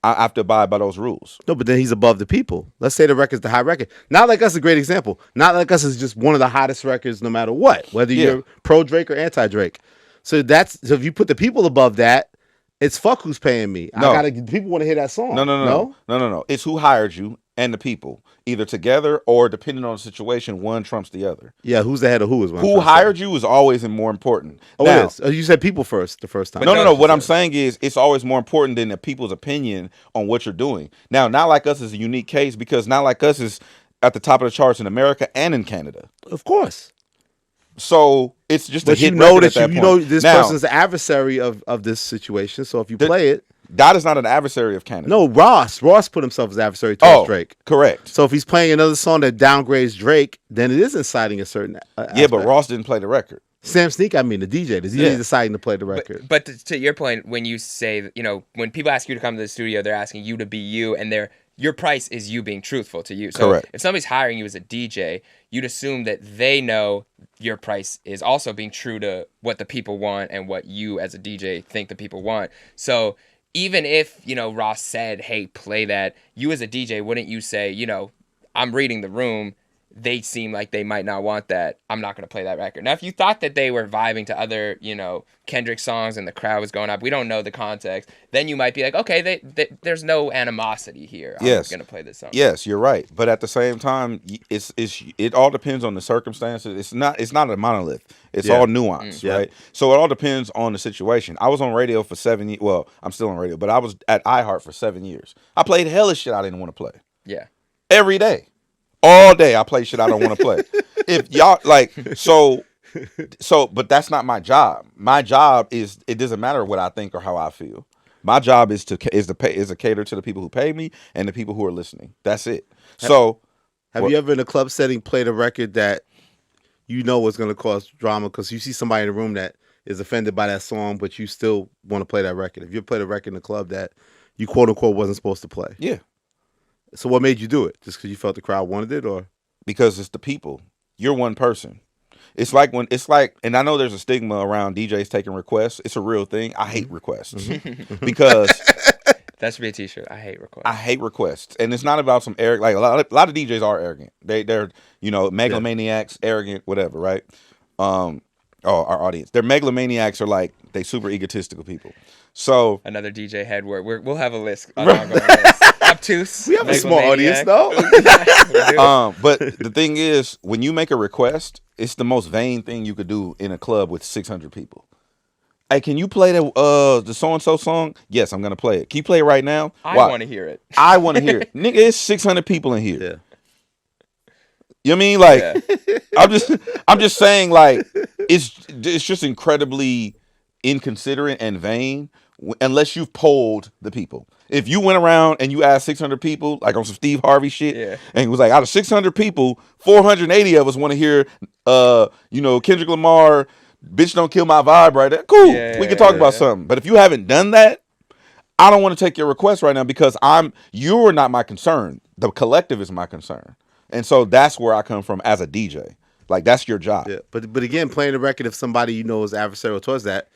C: I have to abide by those rules.
B: No, but then he's above the people. Let's say the record's the high record. Not Like Us is a great example. Not Like Us is just one of the hottest records no matter what, whether you're pro Drake or anti Drake. So if you put the people above that, it's fuck who's paying me.
C: No.
B: People want to hear that song.
C: No. It's who hired you and the people, either together or depending on the situation, one trumps the other.
B: Yeah, who's the head of who is one.
C: Who hired you is always more important.
B: Oh, now, it is. You said people first the first time.
C: No. What I'm saying is it's always more important than the people's opinion on what you're doing. Now, Not Like Us is a unique case because Not Like Us is at the top of the charts in America and in Canada.
B: Of course.
C: So it's just
B: but
C: a hit
B: you know
C: record
B: that
C: at that
B: you
C: point.
B: know this person's the adversary of this situation. So if you play it,
C: God is not an adversary of Canada.
B: No, Ross put himself as adversary towards Drake.
C: Correct.
B: So if he's playing another song that downgrades Drake, then it is inciting a certain
C: Yeah, but Ross didn't play the record.
B: Sam Sneak, the DJ. The DJ deciding to play the record.
A: But to your point, when you say, when people ask you to come to the studio, they're asking you to be you, and your price is you being truthful to you. So
C: correct.
A: If somebody's hiring you as a DJ, you'd assume that they know your price is also being true to what the people want and what you as a DJ think the people want. So even if, Ross said, hey, play that, you as a DJ, wouldn't you say, I'm reading the room, they seem like they might not want that, I'm not going to play that record. Now, if you thought that they were vibing to other, Kendrick songs and the crowd was going up, we don't know the context, then you might be like, okay, there's no animosity here. I'm going to play this song.
C: Yes, you're right. But at the same time, it all depends on the circumstances. It's not a monolith. It's all nuance, right? So it all depends on the situation. I was on radio for 7 years. Well, I'm still on radio, but I was at iHeart for 7 years. I played hella shit I didn't want to play.
A: Yeah.
C: Every day. All day I play shit I don't want to play. If y'all but that's not my job. My job is, it doesn't matter what I think or how I feel. My job is to cater to the people who pay me and the people who are listening. That's it.
B: Have you ever in a club setting played a record that you know was going to cause drama because you see somebody in the room that is offended by that song, but you still want to play that record? If you played a record in the club that you quote unquote wasn't supposed to play,
C: yeah.
B: So what made you do it? Just because you felt the crowd wanted it, or
C: because it's the people? You're one person. It's like, and I know there's a stigma around DJs taking requests. It's a real thing. I hate requests because
A: that should be a T-shirt. I hate requests.
C: I hate requests, and it's not about some arrogant. Like a lot of DJs are arrogant. They're megalomaniacs, arrogant, whatever, right? Our audience, they're megalomaniacs, or like they super egotistical people. So
A: another DJ head word. We'll have a list. Obtuse.
B: We have a small audience, though.
C: But the thing is, when you make a request, it's the most vain thing you could do in a club with 600 people. Hey, can you play the so-and-so song? Yes, I'm going to play it. Can you play it right now?
A: I want to hear it.
C: I want to hear it. Nigga, it's 600 people in here.
B: Yeah.
C: You know what I mean? Like, I'm just saying, like, it's just incredibly inconsiderate and vain unless you've polled the people. If you went around and you asked 600 people, like on some Steve Harvey shit, and it was like, out of 600 people, 480 of us want to hear, Kendrick Lamar, "Bitch Don't Kill My Vibe" right there. Cool, we can talk about something. But if you haven't done that, I don't want to take your request right now because you're not my concern. The collective is my concern. And so that's where I come from as a DJ. Like, that's your job.
B: Yeah, but again, playing the record, if somebody you know is adversarial towards that,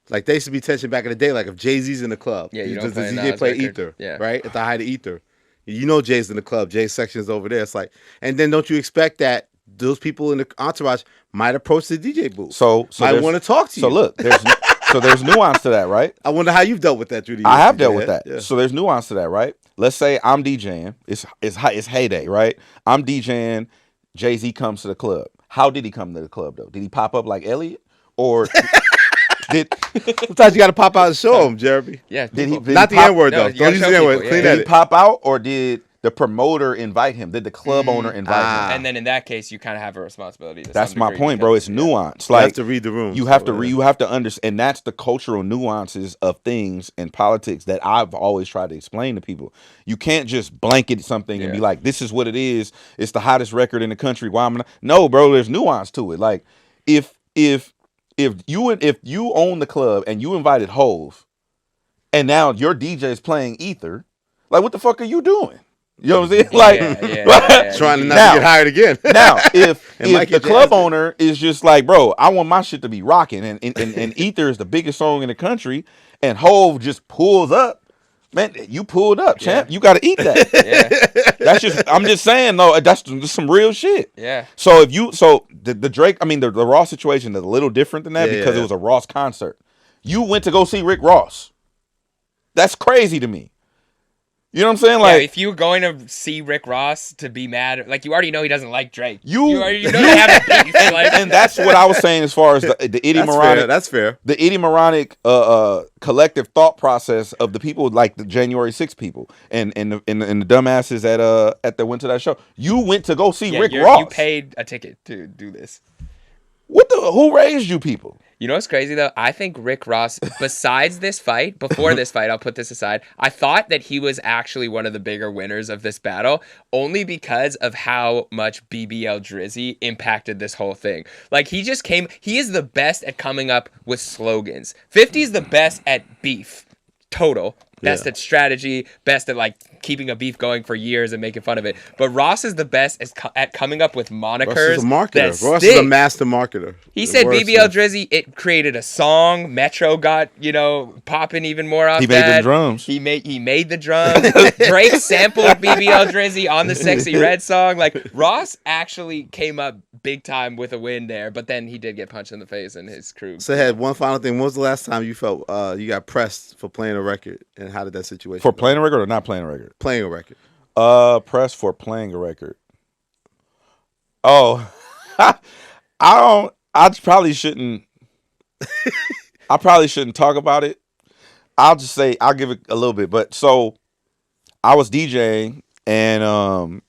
B: like there used to be tension back in the day. Like if Jay-Z's in the club,
A: you don't
B: does the
A: play
B: DJ play
A: record.
B: Ether, right? At the height of Ether. You know Jay's in the club. Jay's section's over there. It's like, and then don't you expect that those people in the entourage might approach the DJ booth?
C: So
B: might want to talk to you.
C: So look, there's nuance to that, right?
B: I wonder how you've dealt with that through the years.
C: I have dealt with that.
B: Yeah.
C: So there's nuance to that, right? Let's say I'm DJing. It's heyday, right? I'm DJing. Jay-Z comes to the club. How did he come to the club though? Did he pop up like Elliott, or
B: sometimes you got to pop out and show them, Jeremy?
A: Yeah.
C: Did he
B: not the N-word though. Don't use the N-word. Clean
C: Did he pop out, or did the promoter invite him? Did the club owner invite him?
A: And then in that case, you kind of have a responsibility.
C: That's my point, bro. It's nuance.
B: Like, you have to read the room.
C: You have to understand, and that's the cultural nuances of things in politics that I've always tried to explain to people. You can't just blanket something and be like, "This is what it is. It's the hottest record in the country." Why am I not? No, bro. There's nuance to it. Like if you own the club and you invited Hove, and now your DJ is playing Ether, like what the fuck are you doing? You know what I'm saying? Like,
B: trying to not get hired again.
C: Now, if the club owner is just like, "Bro, I want my shit to be rocking," and Ether is the biggest song in the country, and Hove just pulls up, man, you pulled up, champ. You got to eat that. I'm just saying, though, that's some real shit.
A: Yeah.
C: So the Drake, the Ross situation is a little different than that because it was a Ross concert. You went to go see Rick Ross. That's crazy to me. You know what I'm saying? Like,
A: if you're going to see Rick Ross to be mad, like you already know he doesn't like Drake.
C: You
A: already know they have a beef.
C: And that's what I was saying as far as the idiomatic.
B: That's fair.
C: The idiomatic collective thought process of the people, like the January 6th people and the dumbasses at went to that show. You went to go see Rick Ross.
A: You paid a ticket to do this.
C: Who raised you people?
A: You know what's crazy, though? I think Rick Ross, besides this fight, before this fight, I'll put this aside, I thought that he was actually one of the bigger winners of this battle, only because of how much BBL Drizzy impacted this whole thing. Like, he is the best at coming up with slogans. 50 is the best at beef, total. Best at strategy, best at like keeping a beef going for years and making fun of it. But Ross is the best at coming up with monikers. Ross
B: is a marketer. Ross is a master marketer.
A: He said BBL Drizzy, it created a song. Metro got, popping even more off that.
C: He made the drums.
A: He made the drums. Drake sampled BBL Drizzy on the Sexy Red song. Like, Ross actually came up big time with a win there, but then he did get punched in the face and his crew.
B: So, Hed, one final thing. When was the last time you felt you got pressed for playing a record? And how did that situation
C: go? For
B: go?
C: playing a record or not playing a record?
B: Playing a record.
C: Pressed for playing a record. Oh, I probably shouldn't talk about it. I'll just say, I'll give it a little bit. But so I was DJing and I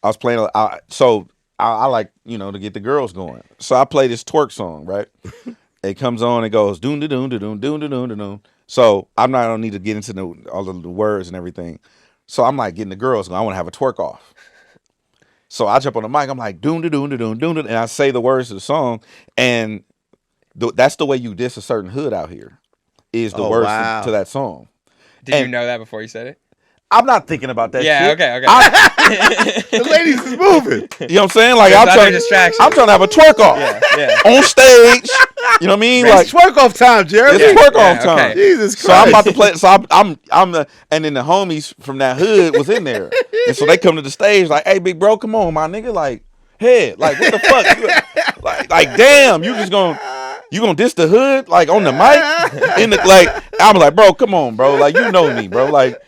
C: was playing. I like, to get the girls going. So I play this twerk song, right? It comes on, it goes doon da doon da doon doon da doon da doon. So I don't need to get into all of the words and everything. So I'm like getting the girls going. I want to have a twerk off. So I jump on the mic. I'm like doon da doon da doon doon, and I say the words of the song. And that's the way you diss a certain hood out here. Is the words to that song.
A: Did you know that before you said it?
C: I'm not thinking about that shit.
A: Yeah, okay.
B: The ladies is moving.
C: You know what I'm saying? Like, I'm trying to have a twerk off.
A: Yeah.
C: On stage. You know what I mean?
B: It's twerk off time, Jeremy.
C: It's twerk off time.
B: Okay. Jesus Christ.
C: So I'm about to play. So and then the homies from that hood was in there. And so they come to the stage like, "Hey, big bro, come on, my nigga. Like, Hed, like, what the fuck? like, damn, you gonna diss the hood? Like, on the mic? I'm like, bro, come on, bro. Like, you know me, bro. Like,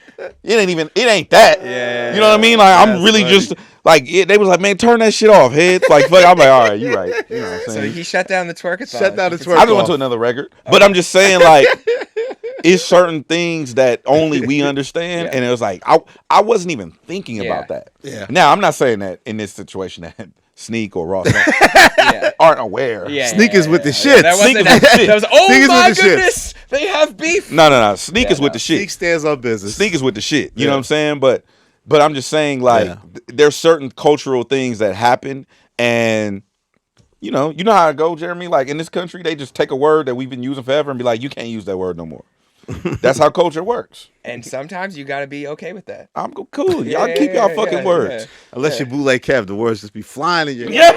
C: it ain't that.
A: Yeah.
C: You know what I mean? Like, I'm really funny. Just like, they was like, man, turn that shit off, Hed. Like, fuck. I'm like, all right, you right. You know what I'm saying?
A: So he shut down the twerkathon.
B: I just
C: went to another record. But I'm just saying, like, it's certain things that only we understand. And it was like, I wasn't even thinking about that.
B: Yeah.
C: Now, I'm not saying that in this situation that Sneak or Ross aren't aware.
B: Yeah, Sneakers with the shit.
C: Sneakers with the shit.
A: That was, oh my goodness, they have beef.
C: No. Sneakers with the shit.
B: Sneak stands on business.
C: Sneakers with the shit. You know what I'm saying? But I'm just saying, like, there's certain cultural things that happen, and you know how it go, Jeremy. Like in this country, they just take a word that we've been using forever and be like, you can't use that word no more. That's how culture works.
A: And sometimes you got to be okay with that.
C: I'm cool. Y'all keep y'all fucking words.
B: Unless you're bootleg Kev, the words just be flying in your
A: Shout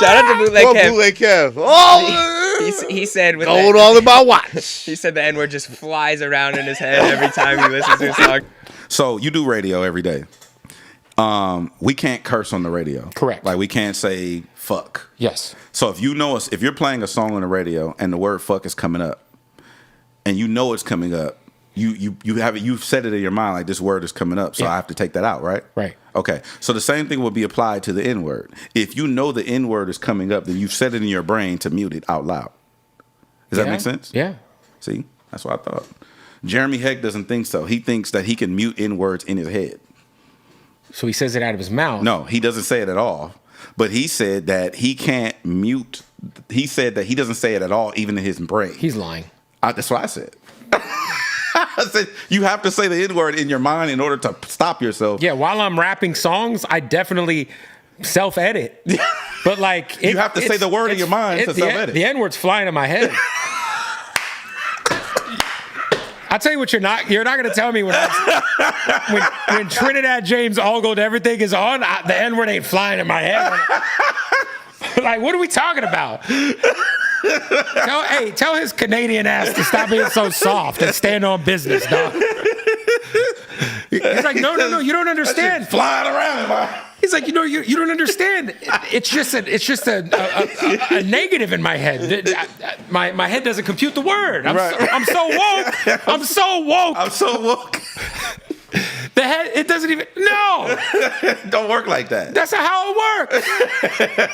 A: out to bootleg Kev.
B: Bootleg Kev. Oh,
A: he said with
B: gold all in my watch.
A: He said the N-word just flies around in his head every time he listens to a song.
C: So you do radio every day. We can't curse on the radio.
D: Correct.
C: Like we can't say fuck.
D: Yes.
C: So if you're playing a song on the radio and the word fuck is coming up, and you know it's coming up, you've said it in your mind like this word is coming up, so I have to take that out, right?
D: Right.
C: Okay. So the same thing will be applied to the N-word. If you know the N-word is coming up, then you've said it in your brain to mute it out loud. Does that make sense?
D: Yeah.
C: See, that's what I thought. Jeremy Hecht doesn't think so. He thinks that he can mute N-words in his head.
D: So he says it out of his mouth.
C: No, he doesn't say it at all. But he said that he can't mute. He said that he doesn't say it at all, even in his brain.
D: He's lying.
C: That's what I said. I said you have to say the N-word in your mind in order to stop yourself.
D: Yeah, while I'm rapping songs, I definitely self-edit. But like,
C: you have to say the word in your mind to self-edit.
D: The N-word's flying in my head. I'll tell you what, you're not going to tell me when Trinidad James All Gold Everything is on, the N-word ain't flying in my head. Like, what are we talking about? Tell his Canadian ass to stop being so soft and stand on business, dog. He's like, no, you don't understand.
C: Flying around, man.
D: He's like, you don't understand. It's just a negative in my head. My head doesn't compute the word. I'm so woke. I'm so woke. The head, it doesn't even, no.
C: Don't work like that.
D: That's not how it works.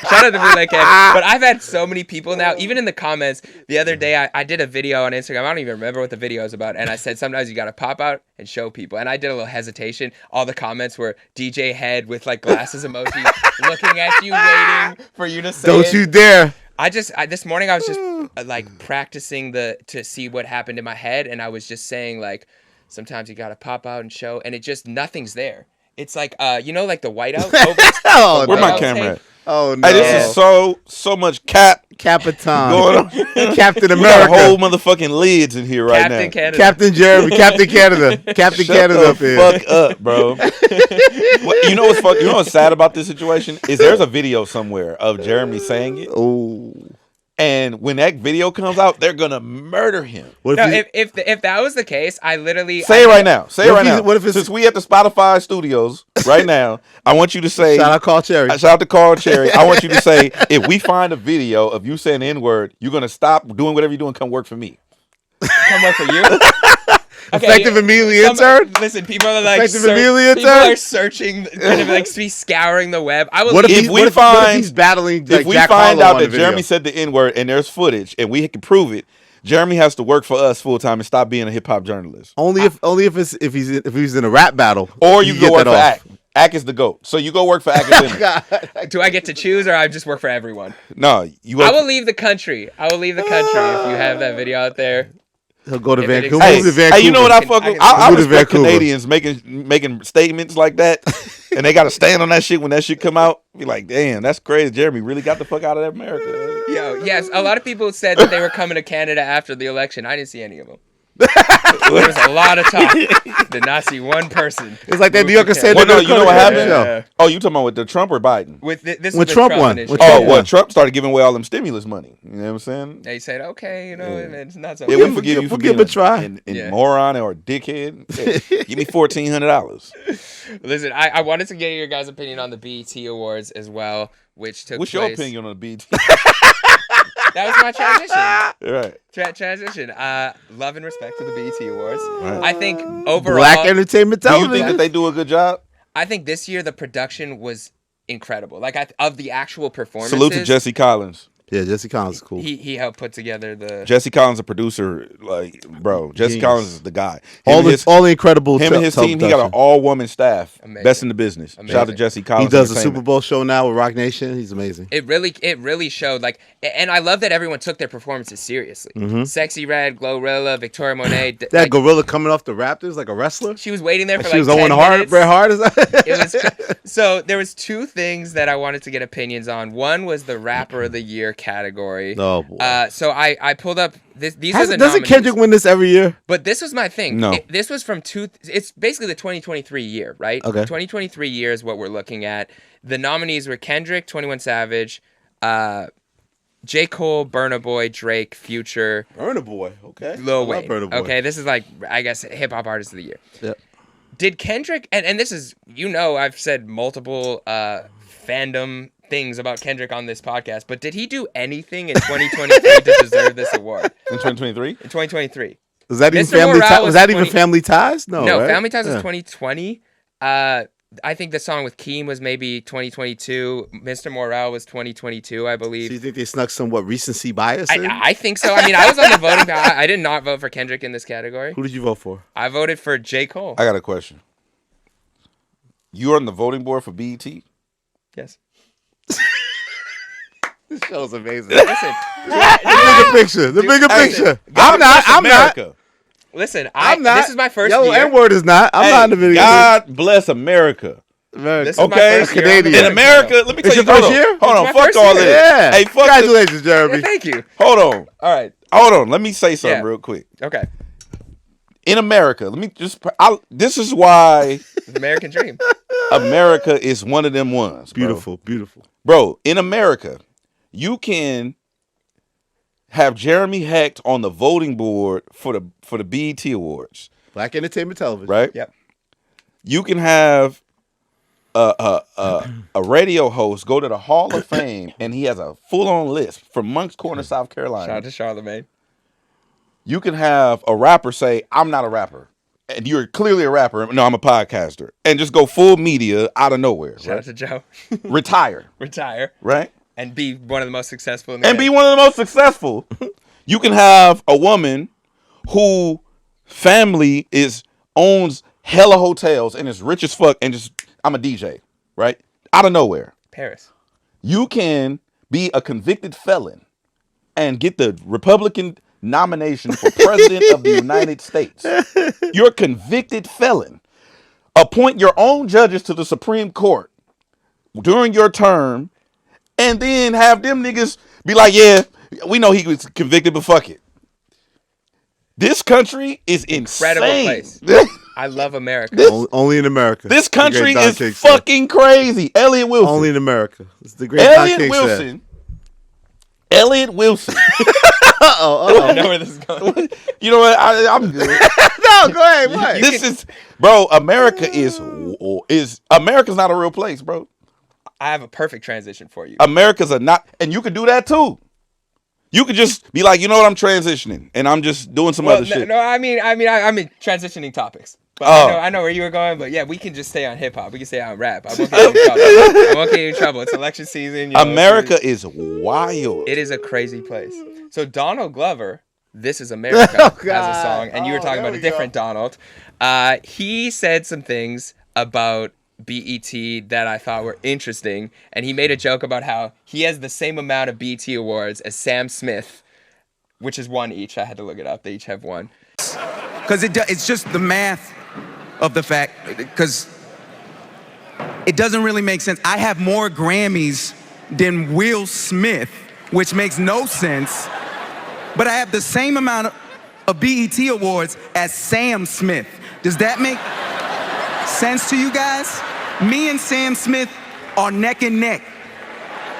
A: Shout out to Bootleg Kev. But I've had so many people now, even in the comments, the other day I did a video on Instagram. I don't even remember what the video is about. And I said, sometimes you got to pop out and show people. And I did a little hesitation. All the comments were DJ Head with like glasses emojis looking at you, waiting for you to say
B: Don't you dare.
A: This morning I was just like practicing to see what happened in my head. And I was just saying like, sometimes you gotta pop out and show, and it just nothing's there. It's like like the whiteout.
C: Where's my camera at?
B: Oh no!
C: Hey, this is so much Capitan
B: going on. Captain
C: America. We got whole motherfucking lids in here right now.
A: Canada.
B: Captain Jeremy, Captain Canada, Captain Canada up here.
C: Fuck up, bro. You know what's sad about this situation is there's a video somewhere of Jeremy saying it.
B: Oh.
C: And when that video comes out, they're gonna murder him.
A: If that was the case, I literally
C: say it right now. Say it right now.
B: What if it's,
C: since we at the Spotify studios right now, I want you to say
B: shout out Carl Cherry.
C: Shout out to Carl Cherry. I want you to say if we find a video of you saying the N-word, you're gonna stop doing whatever you're doing. Come work for me.
A: Come work for you. Okay,
B: effective immediately intern.
A: Listen, people are like
B: people
A: are searching, kind of like scouring the web. I will.
B: What if he's battling? Like,
C: if we
B: Jack
C: find
B: Harlow
C: out that Jeremy said the N-word and there's footage and we can prove it, Jeremy has to work for us full time and stop being a hip hop journalist.
B: Only if he's in a rap battle,
C: or you go work for Ack. Ack is the GOAT. So you go work for Academic.
A: Do I get to choose, or I just work for everyone?
C: No,
A: I will leave the country. If you have that video out there.
B: He'll go to Vancouver.
C: Hey, you know what I fuck with? I respect Canadians making statements like that, and they got to stand on that shit when that shit come out. Be like, damn, that's crazy. Jeremy really got the fuck out of America.
A: Yes. A lot of people said that they were coming to Canada after the election. I didn't see any of them. There was a lot of talk. Did not see one person.
B: It's like that New Yorker said.
C: Well, no, you know what happened? Yeah. Oh, you talking about with the Trump or Biden?
B: When Trump won.
C: Trump started giving away all them stimulus money. You know what I'm saying?
A: They said, okay, it's not so.
C: Yeah, we forgive you for being a try. Moron or a dickhead. Yeah, give me $1,400.
A: Listen, I wanted to get your guys' opinion on the BET Awards as well, which took
C: What's
A: place.
C: your opinion on the BET?
A: That was my transition.
C: Right.
A: Transition. Love and respect to the BET Awards.
C: Right.
A: I think overall,
B: Black entertainment television.
C: Do you think that they do a good job?
A: I think this year the production was incredible. Like of the actual performances.
C: Salute to Jesse Collins.
B: Yeah, Jesse Collins is cool.
A: He helped put together the.
C: Jesse Collins, a producer, like bro. Jesse
B: Genius.
C: Collins is the guy.
B: All the incredible.
C: Him and his team. He got an all-woman staff.
A: Amazing.
C: Best in the business.
A: Amazing.
C: Shout out to Jesse Collins.
B: He does a Super Bowl show now with Rock Nation. He's amazing.
A: It really showed and I love that everyone took their performances seriously. Sexy Red, Glorilla, Victoria Monet.
B: That gorilla coming off the Raptors like a wrestler.
A: She was waiting there for
B: she was
A: 10
B: Owen Hart,
A: minutes.
B: Bret Hart. Is that?
A: It was so there was two things that I wanted to get opinions on. One was the Rapper of the Year category.
B: Oh boy.
A: So I pulled up these are the
B: Doesn't
A: nominees.
B: Kendrick win this every year?
A: But this was my thing.
C: No.
A: This was from it's basically the 2023 year, right?
B: Okay.
A: 2023 year is what we're looking at. The nominees were Kendrick, 21 Savage, J. Cole, Burna Boy, Drake, Future,
B: Burna Boy. Okay.
A: Lil Wayne.
B: Burna Boy.
A: Okay, this is like, I guess, hip hop artist of the year.
B: Yep.
A: Did Kendrick, and this is, I've said multiple fandom things about Kendrick on this podcast, but did he do anything in 2023 to deserve this award?
C: In 2023?
A: In 2023.
B: Was that even
A: Mr.
B: family
A: Morale
B: ties?
A: was
B: Was that even
A: 20
B: Family Ties? No, right?
A: Family Ties was
B: Yeah.
A: 2020. I think the song with Keem was maybe 2022. Mr. Morale was 2022, I believe.
B: So you think they snuck some recency bias in?
A: I think so. I mean, I was on the voting. I did not vote for Kendrick in this category.
B: Who did you vote for?
A: I voted for J. Cole.
C: I got a question. You are on the voting board for BET?
A: Yes.
B: This show's amazing.
A: Listen,
B: The bigger picture. I'm not.
C: America.
A: listen.
B: I'm not.
A: This is my first
B: Yo,
A: year.
B: N-word is not. I'm not in the video.
C: God bless America.
A: This is
B: Okay.
A: my first year on the
B: Canadian.
C: In
A: voting
C: America,
A: show.
C: let me
B: It's
C: tell you.
B: your first year?
C: Hold on.
A: It's my
C: Fuck
A: first
C: all
A: year.
C: of this.
B: Yeah.
C: Hey, fuck
B: Congratulations,
A: Yeah,
B: Jeremy.
A: thank you.
C: Hold on.
A: All right.
C: Hold on. Let me say something
A: Yeah.
C: real quick.
A: Okay.
C: In America, let me just. This is why
A: The American Dream.
C: America is one of them ones. Bro.
B: Beautiful, beautiful.
C: Bro, in America, you can have Jeremy Hecht on the voting board for the BET Awards,
B: Black Entertainment Television.
C: right?
A: Yep.
C: You can have a radio host go to the Hall of Fame, and he has a full-on list from Moncks Corner, South Carolina.
A: Shout out to Charlamagne.
C: You can have a rapper say, "I'm not a rapper," and you're clearly a rapper. No, I'm a podcaster, and just go full media out of nowhere.
A: Shout out
C: Right?
A: to Joe.
C: Retire,
A: Retire
C: right?
A: and be one of the most successful in the
C: And be
A: game.
C: one of the most successful. You can have a woman who family owns hella hotels and is rich as fuck, and just I'm a DJ, right? Out of nowhere.
A: Paris.
C: You can be a convicted felon and get the Republican nomination for president of the United States. You're a convicted felon. Appoint your own judges to the Supreme Court during your term, and then have them niggas be like, "Yeah, we know he was convicted, but fuck it." This country is
A: Incredible
C: insane.
A: place. I love America.
B: Only in America.
C: This
B: The great
C: country
B: Don
C: is
B: King said.
C: fucking crazy. Elliott Wilson.
B: Only in America. It's the great Don
C: Elliott
B: King
C: Wilson. Elliott Wilson.
A: I know where this is going.
C: You know what? I'm good.
B: No, go ahead. What?
C: This is, bro. America is America's not a real place, bro.
A: I have a perfect transition for you.
C: America's not, and you could do that too. You could just be like, you know what? I'm transitioning, and I'm just doing some other shit.
A: No, I'm in transitioning topics. But
C: Oh.
A: I know where you were going, but yeah, we can just stay on hip hop. We can stay on rap. I won't get you in trouble. I won't get you in trouble. It's election season.
C: America is wild.
A: It is a crazy place. So Donald Glover, "This Is America," has a song, and you were talking about a different Donald. He said some things about BET that I thought were interesting, and he made a joke about how he has the same amount of BET awards as Sam Smith, which is one each. I had to look it up. They each have one.
E: Because it's just the math of the fact, because it doesn't really make sense. I have more Grammys than Will Smith, which makes no sense, but I have the same amount of BET awards as Sam Smith. Does that make sense to you guys? Me and Sam Smith are neck and neck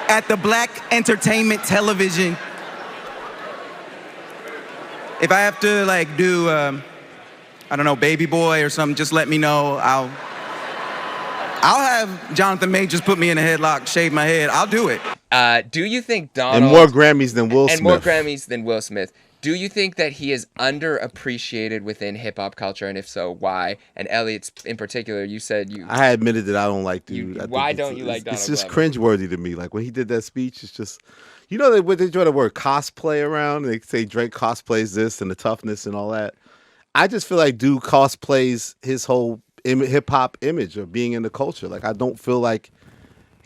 E: at the Black Entertainment Television. If I have to like do, I don't know, Baby Boy or something, just let me know. I'll have Jonathan Majors put me in a headlock, shave my head. I'll do it.
A: Do you think Donald
B: And more Grammys than Will Smith.
A: and more Grammys than Will Smith? Do you think that he is underappreciated within hip hop culture, and if so, why? And Elliott, in particular, you said you.
B: I admitted that I don't like dude.
A: Why don't you like Donald
B: It's just
A: Glover?
B: cringeworthy to me. Like when he did that speech, it's just, they throw the word cosplay around. And they say Drake cosplays this and the toughness and all that. I just feel like dude cosplays his whole hip hop image of being in the culture. Like I don't feel like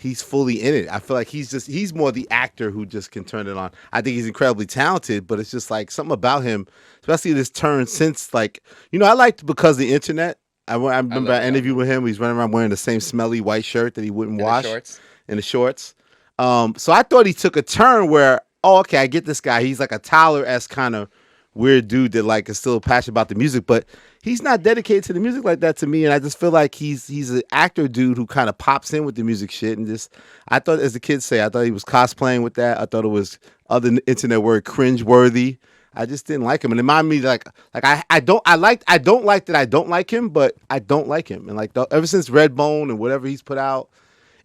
B: he's fully in it. I feel like he's more the actor who just can turn it on. I think he's incredibly talented, but it's just like something about him, especially this turn since like, I liked because of the internet. I remember I interviewed with him. He's running around wearing the same smelly white shirt that he wouldn't wash. In the shorts. So I thought he took a turn where, okay, I get this guy. He's like a Tyler-esque kind of weird dude that like is still passionate about the music, but he's not dedicated to the music like that to me. And I just feel like he's an actor dude who kind of pops in with the music shit. And just, I thought, as the kids say, I thought he was cosplaying with that. I thought it was other internet word cringe-worthy. I just didn't like him. And it reminded me I don't like that I don't like him, but I don't like him. And like ever since Redbone and whatever he's put out,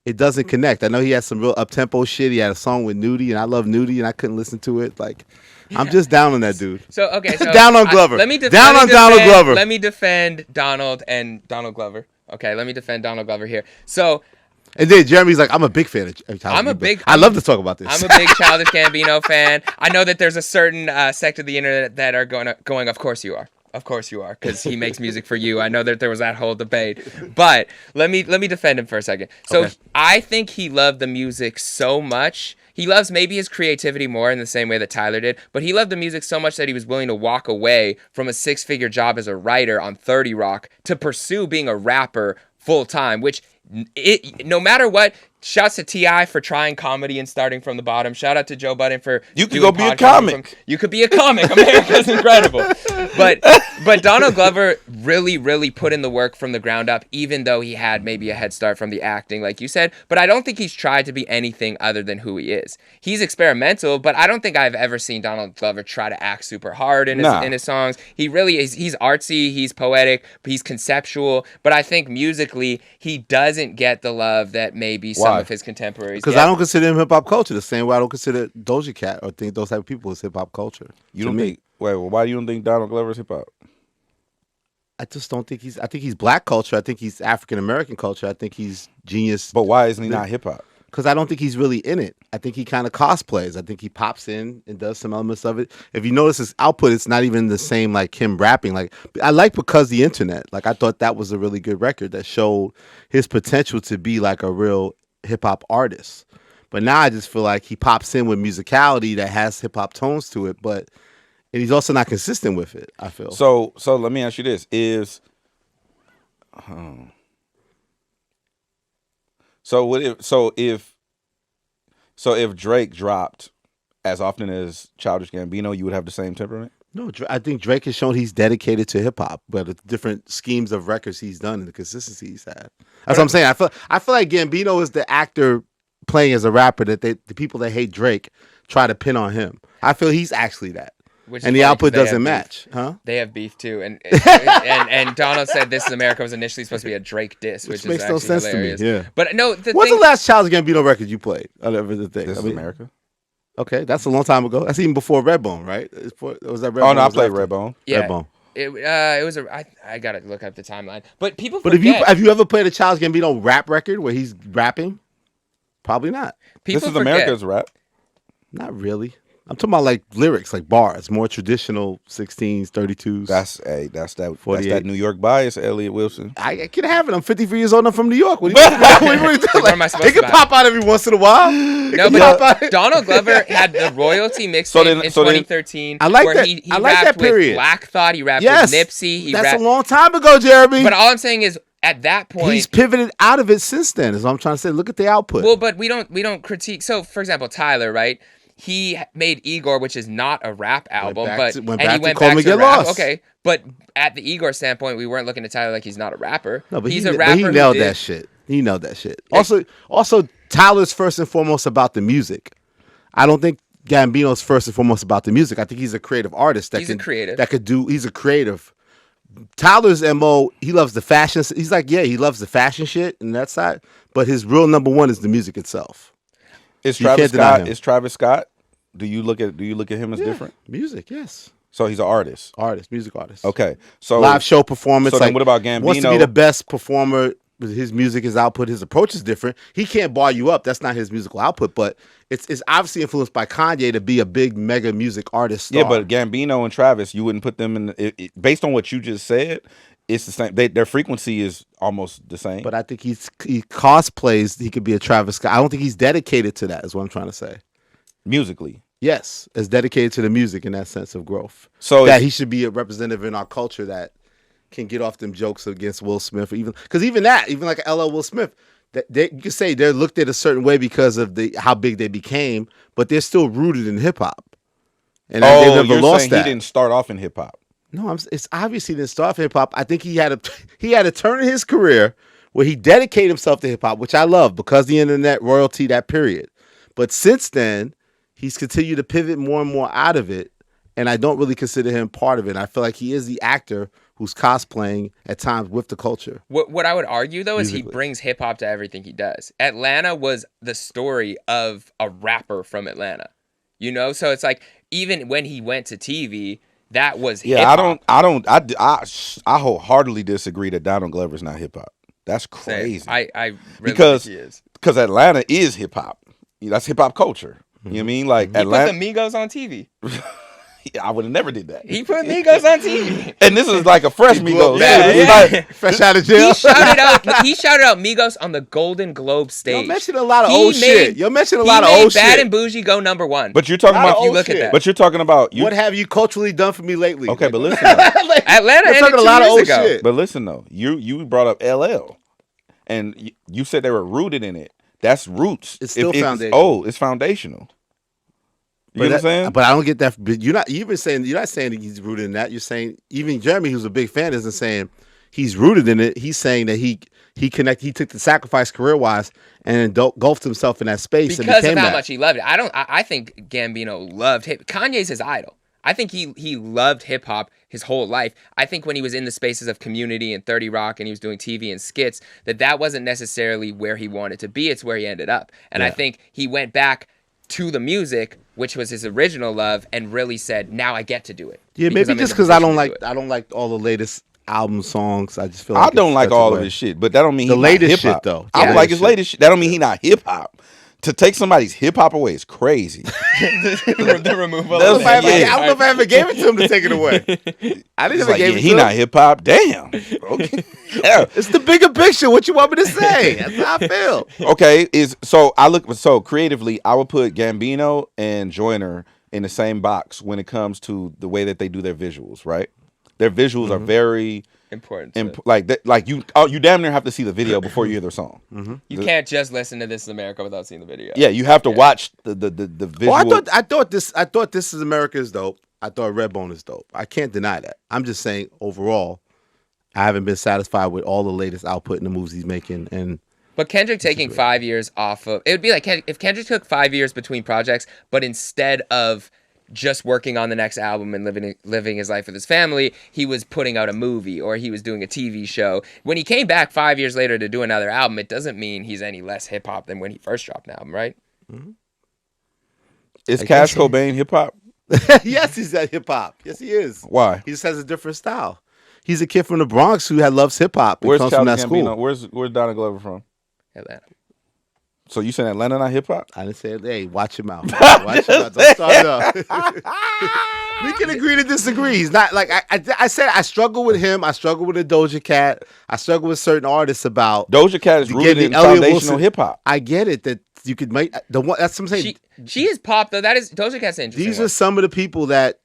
B: it doesn't connect. I know he had some real up-tempo shit. He had a song with Nudie, and I love Nudie, and I couldn't listen to it. Like, I'm just down on that dude.
A: So
B: down on Glover. Donald Glover.
A: Let me defend Donald and Donald Glover. Okay, let me defend Donald Glover here. So.
B: And then Jeremy's like, I'm a big fan of I love to talk about this.
A: I'm a big Childish Gambino fan. I know that there's a certain sect of the internet that are going, of course you are. Of course you are, because he makes music for you. I know that there was that whole debate. But let me defend him for a second. So okay. I think he loved the music so much. He loves maybe his creativity more in the same way that Tyler did, but he loved the music so much that he was willing to walk away from a 6-figure job as a writer on 30 Rock to pursue being a rapper full time, which no matter what, shouts to T.I. for trying comedy and starting from the bottom. Shout out to Joe Budden for
C: you could go be a comic.
A: You could be a comic. America's incredible. But Donald Glover really put in the work from the ground up, even though he had maybe a head start from the acting, like you said. But I don't think he's tried to be anything other than who he is. He's experimental, but I don't think I've ever seen Donald Glover try to act super hard in his songs. He really is. He's artsy, he's poetic, he's conceptual. But I think musically, he doesn't get the love that maybe some of his contemporaries
B: because I don't consider him hip hop culture the same way I don't consider Doja Cat or think those type of people as hip hop culture.
C: You don't think? Wait, why do you don't think Donald Glover is hip hop?
B: I just don't think I think he's black culture. I think he's African American culture. I think he's genius.
C: But why isn't he not hip hop?
B: Because I don't think he's really in it. I think he kind of cosplays. I think he pops in and does some elements of it. If you notice his output, it's not even the same like him rapping. Like I like Because the Internet. Like I thought that was a really good record that showed his potential to be like a real hip hop artist. But now I just feel like he pops in with musicality that has hip hop tones to it, but and he's also not consistent with it, I feel.
C: So let me ask you this. If Drake dropped as often as Childish Gambino, you would have the same temperament?
B: No, I think Drake has shown he's dedicated to hip hop, but the different schemes of records he's done and the consistency he's had. That's what I'm saying. I feel like Gambino is the actor playing as a rapper that the people that hate Drake try to pin on him. I feel he's actually that. And the output doesn't match, huh?
A: They have beef too, and Donald said "This Is America" was initially supposed to be a Drake diss, which
B: makes
A: is
B: no sense
A: hilarious.
B: to me. Yeah,
A: but no.
B: What's the last Childish Gambino record you played?
C: This Is America.
B: Okay, that's a long time ago. That's even before Redbone, right? Was that Redbone?
C: Oh no, I played Redbone.
A: Yeah,
B: Redbone.
A: It was I gotta look up the timeline, but people.
B: But have you ever played a Childish Gambino rap record where he's rapping? Probably not.
C: This Is America's rap.
B: Not really. I'm talking about like lyrics, like bars, more traditional 16s, 32s.
C: That's that New York bias, Elliott Wilson.
B: I can have it. I'm 53 years old. I'm from New York. What do you It can pop out every once in a while.
A: No, but Donald Glover had the royalty mixtape in 2013.
B: I like that.
A: He
B: I like
A: rapped
B: that period.
A: With Black Thought. He rapped with Nipsey.
B: That's a long time ago, Jeremy.
A: But all I'm saying is, at that point,
B: he's pivoted out of it since then. Is what I'm trying to say. Look at the output.
A: Well, but we don't critique. So, for example, Tyler, right? He made Igor, which is not a rap album,
B: he went
A: back
B: to
A: rap.
B: Lost.
A: Okay, but at the Igor standpoint, we weren't looking at Tyler like he's not a rapper.
B: No, but
A: he's a rapper.
B: He nailed that shit. He nailed that shit. Also, Tyler's first and foremost about the music. I don't think Gambino's first and foremost about the music. I think he's a creative artist. He's a creative. Tyler's MO, he loves the fashion. He's like, he loves the fashion shit and that side. But his real number one is the music itself.
C: Is Travis Scott Do you look at him as different?
B: Music, yes.
C: So he's an artist.
B: Music artist.
C: Okay. So
B: live show performance.
C: So then what about Gambino?
B: Wants to be the best performer. His music, his output, his approach is different. He can't bar you up. That's not his musical output, but it's obviously influenced by Kanye to be a big mega music artist star.
C: Yeah, but Gambino and Travis, you wouldn't put them in based on what you just said. It's the same. Their frequency is almost the same.
B: But I think he cosplays. He could be a Travis Scott. I don't think he's dedicated to that. Is what I'm trying to say.
C: Musically,
B: yes, is dedicated to the music in that sense of growth.
C: So
B: that he should be a representative in our culture that can get off them jokes against Will Smith, or even like LL Will Smith, that you can say they're looked at a certain way because of how big they became, but they're still rooted in hip hop, and they never lost that.
C: He didn't start off in hip hop.
B: No, it's obvious he didn't start off hip hop. I think he had a turn in his career where he dedicated himself to hip hop, which I love because the internet, royalty, that period. But since then, he's continued to pivot more and more out of it, and I don't really consider him part of it. I feel like he is the actor who's cosplaying at times with the culture.
A: What I would argue, though, is he brings hip-hop to everything he does. Atlanta was the story of a rapper from Atlanta, you know? So it's like, even when he went to TV, that was hip-hop.
C: I wholeheartily disagree that Donald Glover's not hip-hop. That's crazy.
A: I really think he is.
C: Because Atlanta is hip-hop. That's hip-hop culture. You know what I mean? Like,
A: Atlanta. He put the Migos on TV.
C: I would have never did that.
A: He put Migos on TV.
C: And this is like a fresh Migos.
B: Like, fresh out of jail.
A: He shouted out Migos on the Golden Globe stage.
B: You're mentioning a lot of old shit. You're mentioning a lot of old shit.
A: Bad and Bougie go #1.
C: But you're talking about,
A: you look at that.
C: But you're talking about
B: what have you culturally done for me lately?
C: Okay, but listen.
A: Like, Atlanta ended 2 years ago.
B: Shit.
C: But listen though, you brought up LL, and you said they were rooted in it. That's roots.
B: It's still foundational.
C: It's foundational. You know what I'm saying?
B: But I don't get that. But you're not saying that he's rooted in that. You're saying even Jeremy, who's a big fan, isn't saying he's rooted in it. He's saying that he took the sacrifice career wise and engulfed himself in that space
A: because of how much he loved it. I think Gambino loved hip. Kanye's his idol. I think he loved hip hop his whole life. I think when he was in the spaces of Community and 30 Rock and he was doing TV and skits, that wasn't necessarily where he wanted to be. It's where he ended up. And I think he went back to the music, which was his original love, and really said, "Now I get to do it."
B: Yeah, maybe just because I don't like all the latest album songs. I just feel like
C: I don't like all of his shit, but that don't mean
B: the latest
C: shit
B: though.
C: I don't like his latest shit. That don't mean he not hip hop. To take somebody's hip hop away is crazy.
A: The removal.
B: I don't know if I ever gave it to him to take it away. I didn't ever give it to him.
C: He not hip hop. Damn. Okay. Yeah.
B: It's the bigger picture. What you want me to say? That's how I feel.
C: Okay. So creatively, I would put Gambino and Joyner in the same box when it comes to the way that they do their visuals. Right. Their visuals are very
A: important.
C: You damn near have to see the video before you hear their song.
A: You can't just listen to This Is America without seeing the video.
C: Yeah, you have to watch the visual.
B: Well, I thought This Is America is dope. I thought Redbone is dope. I can't deny that. I'm just saying overall, I haven't been satisfied with all the latest output in the moves he's making.
A: But Kendrick taking 5 years off of it would be like if Kendrick took 5 years between projects, but instead of just working on the next album and living his life with his family, he was putting out a movie or he was doing a TV show. When he came back 5 years later to do another album, it doesn't mean he's any less hip hop than when he first dropped an album, right?
C: Is Cash Cobain hip hop?
B: Yes, he's at hip hop. Yes, he is.
C: Why?
B: He just has a different style. He's a kid from the Bronx who loves hip hop.
C: Where's
B: comes from that
C: Gambino?
B: school.
C: Where's Donald Glover from?
A: Atlanta.
C: So you saying Atlanta not hip hop?
B: I didn't say it. Hey, watch him out. Watch him out. Don't start it up. We can agree to disagree. He's not like I said. I struggle with him. I struggle with the Doja Cat. I struggle with certain artists about
C: Doja Cat is rooted in foundational hip hop.
B: I get it that you could make the one. That's what I'm saying.
A: She is pop though. That is Doja Cat's interesting.
B: These are some of the people that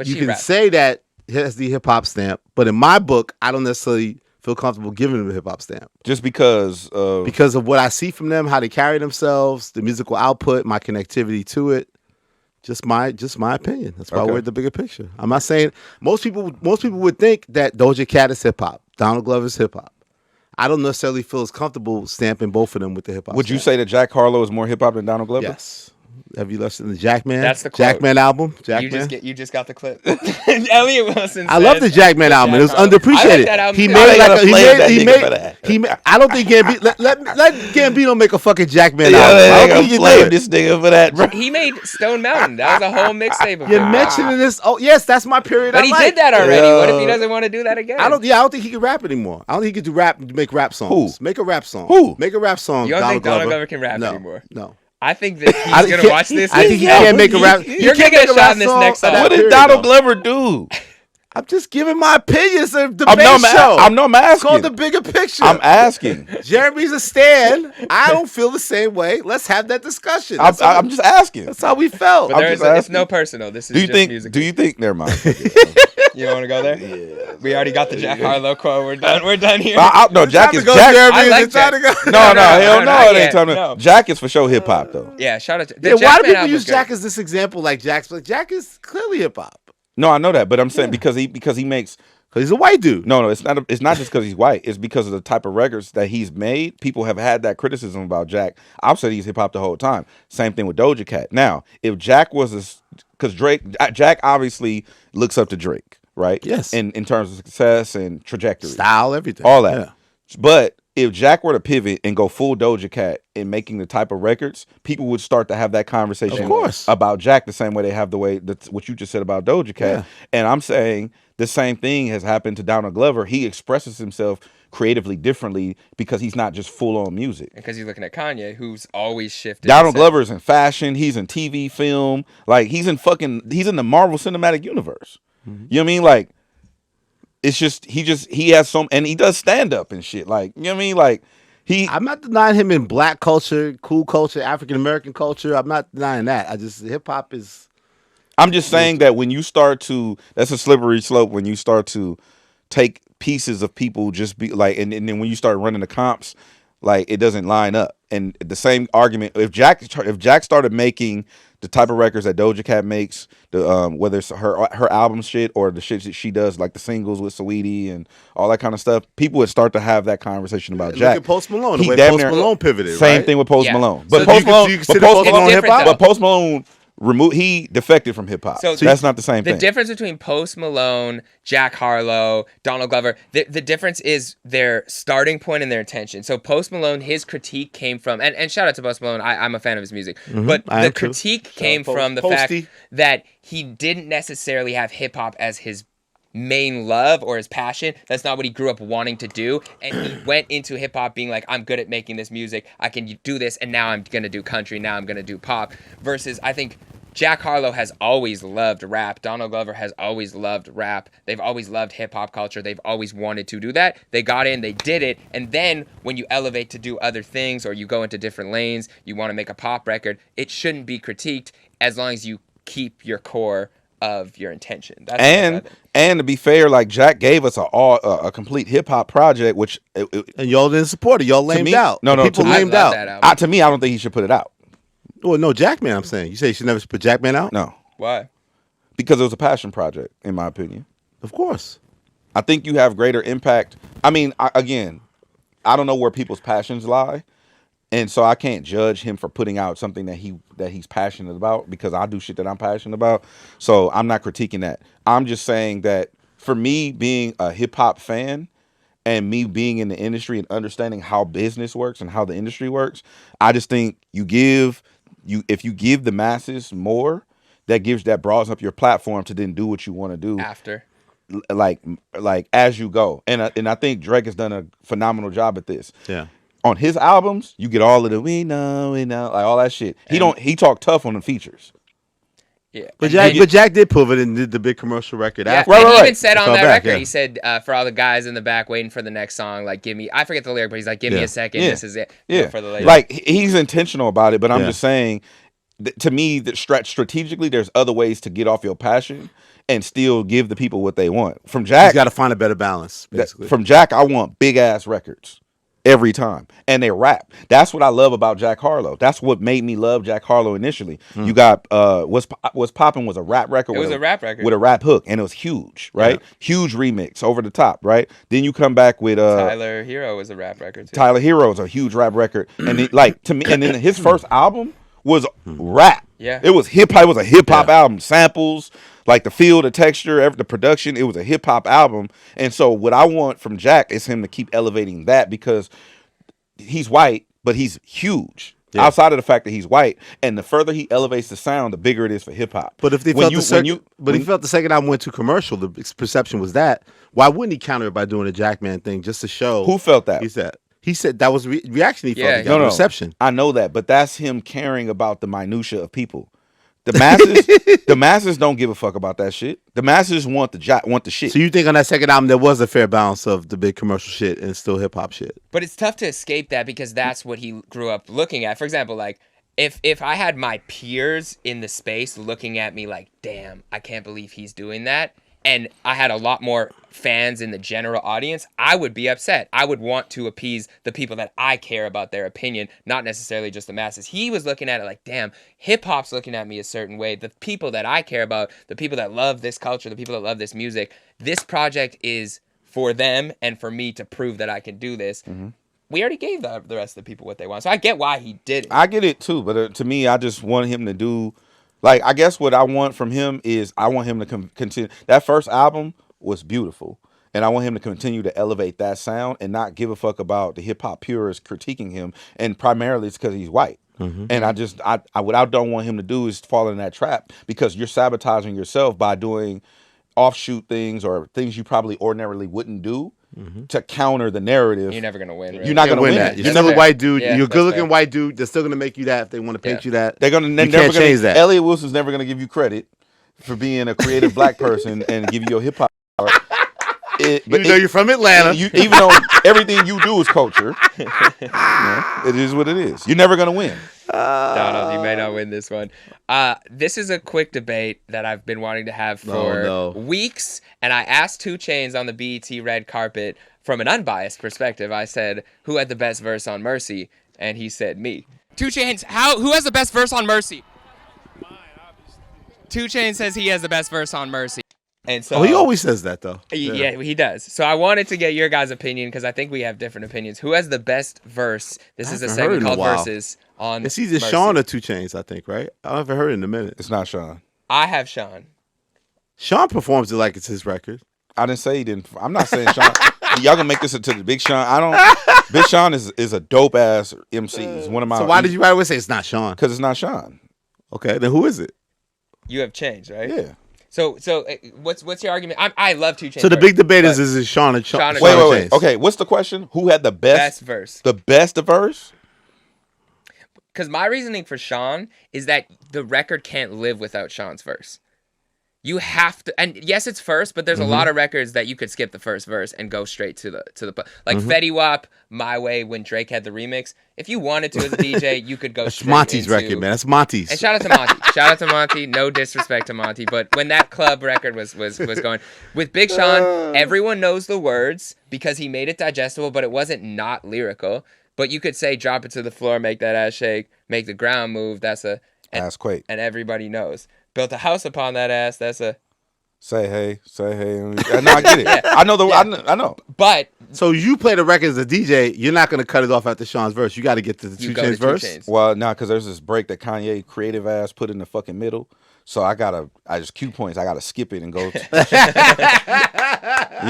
B: you can say that has the hip hop stamp, but in my book, I don't necessarily feel comfortable giving them a hip hop stamp.
C: Just because
B: of what I see from them, how they carry themselves, the musical output, my connectivity to it. Just my opinion. That's why we're at the bigger picture. I'm not saying most people would think that Doja Cat is hip hop, Donald Glover is hip hop. I don't necessarily feel as comfortable stamping both of them with the hip hop.
C: Would you say that Jack Harlow is more hip hop than Donald Glover?
B: Yes. Have you listened to the Jackman?
A: That's the quote.
B: Jackman album. Jackman.
A: You just got the clip. Elliott Wilson.
B: I love the Jackman album. It was underappreciated.
A: I like that album
B: he
A: too.
B: made like
C: he made.
B: I don't think Gambino let Gambino make a fucking Jackman
C: album.
B: I don't think
C: you flame this nigga for that, bro.
A: He made Stone Mountain. That was a whole mixtape.
B: You're mentioning this. Oh yes, that's my period.
A: But he did that already. What if he doesn't want to do that again?
B: I don't think he can rap anymore. I don't think he can make rap songs.
C: Who?
B: Make a rap song.
C: Who?
B: Make a rap song.
A: You don't think Donald Glover can rap anymore?
B: No.
A: I think that he's gonna watch this.
B: I think he can't make a rap.
A: You're gonna get a shot in this next song.
C: What did Donald Glover do?
B: I'm just giving my opinion. It's a debate
C: show. I'm asking.
B: It's called The Bigger Picture.
C: I'm asking.
B: Jeremy's a stan. I don't feel the same way. Let's have that discussion.
C: I'm just asking.
B: That's how we felt.
A: But it's no personal. This is just music.
C: Do you think? Never mind.
A: You don't want to go there? Yeah. We already got the Jack Harlow quote. We're done. We're done here.
C: No, Jack is Jack.
A: I like Jack.
C: No, hell no. It ain't time to. Jack is for sure hip hop though.
A: Yeah, shout out to.
B: Why do people use Jack as this example? Like Jack is clearly hip hop.
C: No, I know that, but I'm saying because he makes.
B: Because he's a white dude.
C: No, it's not. It's not just because he's white. It's because of the type of records that he's made. People have had that criticism about Jack. I've said he's hip hop the whole time. Same thing with Doja Cat. Now, if Jack was because Jack obviously looks up to Drake, right?
B: Yes.
C: In terms of success and trajectory,
B: style, everything,
C: all that.
B: Yeah.
C: But if Jack were to pivot and go full Doja Cat in making the type of records, people would start to have that conversation,
B: of course, about
C: Jack the same way they have what you just said about Doja Cat. Yeah. And I'm saying the same thing has happened to Donald Glover. He expresses himself creatively differently because he's not just full on music.
A: Because he's looking at Kanye, who's always shifted.
C: Donald Glover is in fashion. He's in TV, film. Like he's in the Marvel Cinematic Universe. Mm-hmm. You know what I mean? Like it's just he has some, and he does stand up and shit. Like you know what I mean? Like I'm
B: not denying him in black culture, cool culture, African American culture. I'm not denying that. I just hip hop is.
C: I'm just saying that when you start to, that's a slippery slope when you start to take pieces of people just be like, and then when you start running the comps, like it doesn't line up. And the same argument, if Jack started making the type of records that Doja Cat makes, whether it's her album shit or the shit that she does, like the singles with Saweetie and all that kind of stuff, people would start to have that conversation about Jack.
B: Look at Post Malone, the way Post Malone pivoted.
C: Same thing with Post Malone, but Post Malone he defected from hip hop. So that's not the same thing.
A: The difference between Post Malone, Jack Harlow, Donald Glover, the difference is their starting point and their intention. So Post Malone, his critique came from, and shout out to Post Malone, I'm a fan of his music, but the critique came from the fact that he didn't necessarily have hip hop as his main love or his passion. That's not what he grew up wanting to do, and he went into hip hop being like, I'm good at making this music, I can do this, and now I'm gonna do country, now I'm gonna do pop. Versus I think Jack Harlow has always loved rap. Donald Glover has always loved rap. They've always loved hip hop culture. They've always wanted to do that. They got in, they did it, and then when you elevate to do other things or you go into different lanes, you want to make a pop record, it shouldn't be critiqued as long as you keep your core of your intention. That's
C: and to be fair, like Jack gave us a complete hip hop project, which
B: and y'all didn't support it. Y'all lamed out.
C: No,
B: people lamed out.
C: To me, I don't think he should put it out.
B: Well, no, Jackman. I'm saying you say you should never put Jackman out.
C: No,
A: why?
C: Because it was a passion project, in my opinion.
B: Of course,
C: I think you have greater impact. I mean, I don't know where people's passions lie. And so I can't judge him for putting out something that he's passionate about, because I do shit that I'm passionate about. So I'm not critiquing that. I'm just saying that for me, being a hip hop fan and me being in the industry and understanding how business works and how the industry works, I just think if you give the masses more, that broadens up your platform to then do what you want to do
A: after.
C: Like as you go. And I think Drake has done a phenomenal job at this.
B: Yeah.
C: On his albums, you get all of the we know, like all that shit. He talked tough on the features.
A: Yeah,
B: but Jack did pivot and did the big commercial record.
A: Yeah,
B: after.
A: Right. He even said on that record, he said for all the guys in the back waiting for the next song, like I forget the lyric, but he's like, give me a second, this is it.
C: Yeah,
A: for the latest.
C: Like he's intentional about it, but I'm just saying, to me, that strategically, there's other ways to get off your passion and still give the people what they want. From Jack,
B: he's got to find a better balance. Basically,
C: from Jack, I want big ass records. Every time. And they rap. That's what I love about Jack Harlow. That's what made me love Jack Harlow initially. You got What's Poppin' was a rap record.
A: It was a rap record.
C: With a rap hook. And it was huge, right? Yeah. Huge remix, over the top, right? Then you come back with
A: Tyler Hero was a rap record too.
C: Tyler Hero is a huge rap record. And to me, and then his first album was rap.
A: Yeah.
C: It was hip hop. It was a hip hop album. Samples, like the feel, the texture, the production. It was a hip hop album. And so what I want from Jack is him to keep elevating that because he's white, but he's huge. Yeah. Outside of the fact that he's white, and the further he elevates the sound, the bigger it is for hip hop.
B: But if they felt he felt the second album went too commercial, the perception was that. Why wouldn't he counter it by doing a Jackman thing just to show?
C: Who felt that?
B: He said that was reaction. He felt he got reception.
C: I know that, but that's him caring about the minutia of people. The masses don't give a fuck about that shit. The masses want the shit.
B: So you think on that second album there was a fair balance of the big commercial shit and still hip hop shit?
A: But it's tough to escape that because that's what he grew up looking at. For example, like if I had my peers in the space looking at me like, damn, I can't believe he's doing that, and I had a lot more fans in the general audience, I would be upset. I would want to appease the people that I care about their opinion, not necessarily just the masses. He was looking at it like, damn, hip-hop's looking at me a certain way. The people that I care about, the people that love this culture, the people that love this music, this project is for them and for me to prove that I can do this. Mm-hmm. We already gave the rest of the people what they want. So I get why he did it.
C: I get it too, but to me, I just want him to do... Like, I guess what I want from him is I want him to continue. That first album was beautiful. And I want him to continue to elevate that sound and not give a fuck about the hip-hop purists critiquing him. And primarily it's because he's white. Mm-hmm. And what I don't want him to do is fall in that trap because you're sabotaging yourself by doing offshoot things or things you probably ordinarily wouldn't do. Mm-hmm. To counter the narrative.
A: You're never going to win. Really.
C: You're not going to win that.
B: You're still a white dude. You're a good-looking white dude. They're still going to make you that if they want to paint you that.
C: They're never change that. Elliott Wilson's never going to give you credit for being a creative black person and give you your hip-hop art.
B: Even though you're from Atlanta.
C: Even though everything you do is culture, it is what it is. You're never going to win.
A: Donald, you may not win this one. This is a quick debate that I've been wanting to have for weeks, and I asked 2 Chainz on the BET red carpet from an unbiased perspective. I said, who had the best verse on Mercy? And he said, me. 2 Chainz, who has the best verse on Mercy? Mine, obviously. 2 Chainz says he has the best verse on Mercy. And so,
B: he always says that, though.
A: Yeah, he does. So I wanted to get your guys' opinion because I think we have different opinions. Who has the best verse? This is a segment called Verses on
B: It's either Mercy. Sean or 2 Chainz, I think, right? I haven't heard it in a minute.
C: It's not Sean.
A: I have Sean.
B: Sean performs it like it's his record.
C: I didn't say he didn't. I'm not saying Sean. Y'all gonna make this into the Big Sean. Big Sean is a dope ass MC. It's one of my.
B: So why did you right away say it's not Sean?
C: Because it's not Sean.
B: Okay, then who is it?
A: You have changed, right?
C: Yeah.
A: So what's your argument? I love 2 Chainz.
B: So the big debate is it Sean and Sean?
C: Wait. Okay, what's the question? Who had the best
A: verse?
C: The best verse?
A: Because my reasoning for Sean is that the record can't live without Sean's verse. You have to, and yes, it's first, but there's a lot of records that you could skip the first verse and go straight to the like Fetty Wap, My Way, when Drake had the remix. If you wanted to as a DJ, you could go
B: That's
A: straight
B: Monty's
A: into,
B: record, man. That's Monty's.
A: And shout out to Monty. Shout out to Monty. No disrespect to Monty, but when that club record was going with Big Sean, everyone knows the words because he made it digestible, but it wasn't not lyrical. But you could say, drop it to the floor, make that ass shake, make the ground move. That's a
C: ass quake,
A: and everybody knows. Built a house upon that ass. That's a
C: say hey. No, I get it. Yeah. I know I know.
A: But
B: so you play the record as a DJ, you're not gonna cut it off after Sean's verse. You got to get to the 2 Chainz verse.
C: Well, no, because there's this break that Kanye creative ass put in the fucking middle. So I just cue points. I gotta skip it and go. You know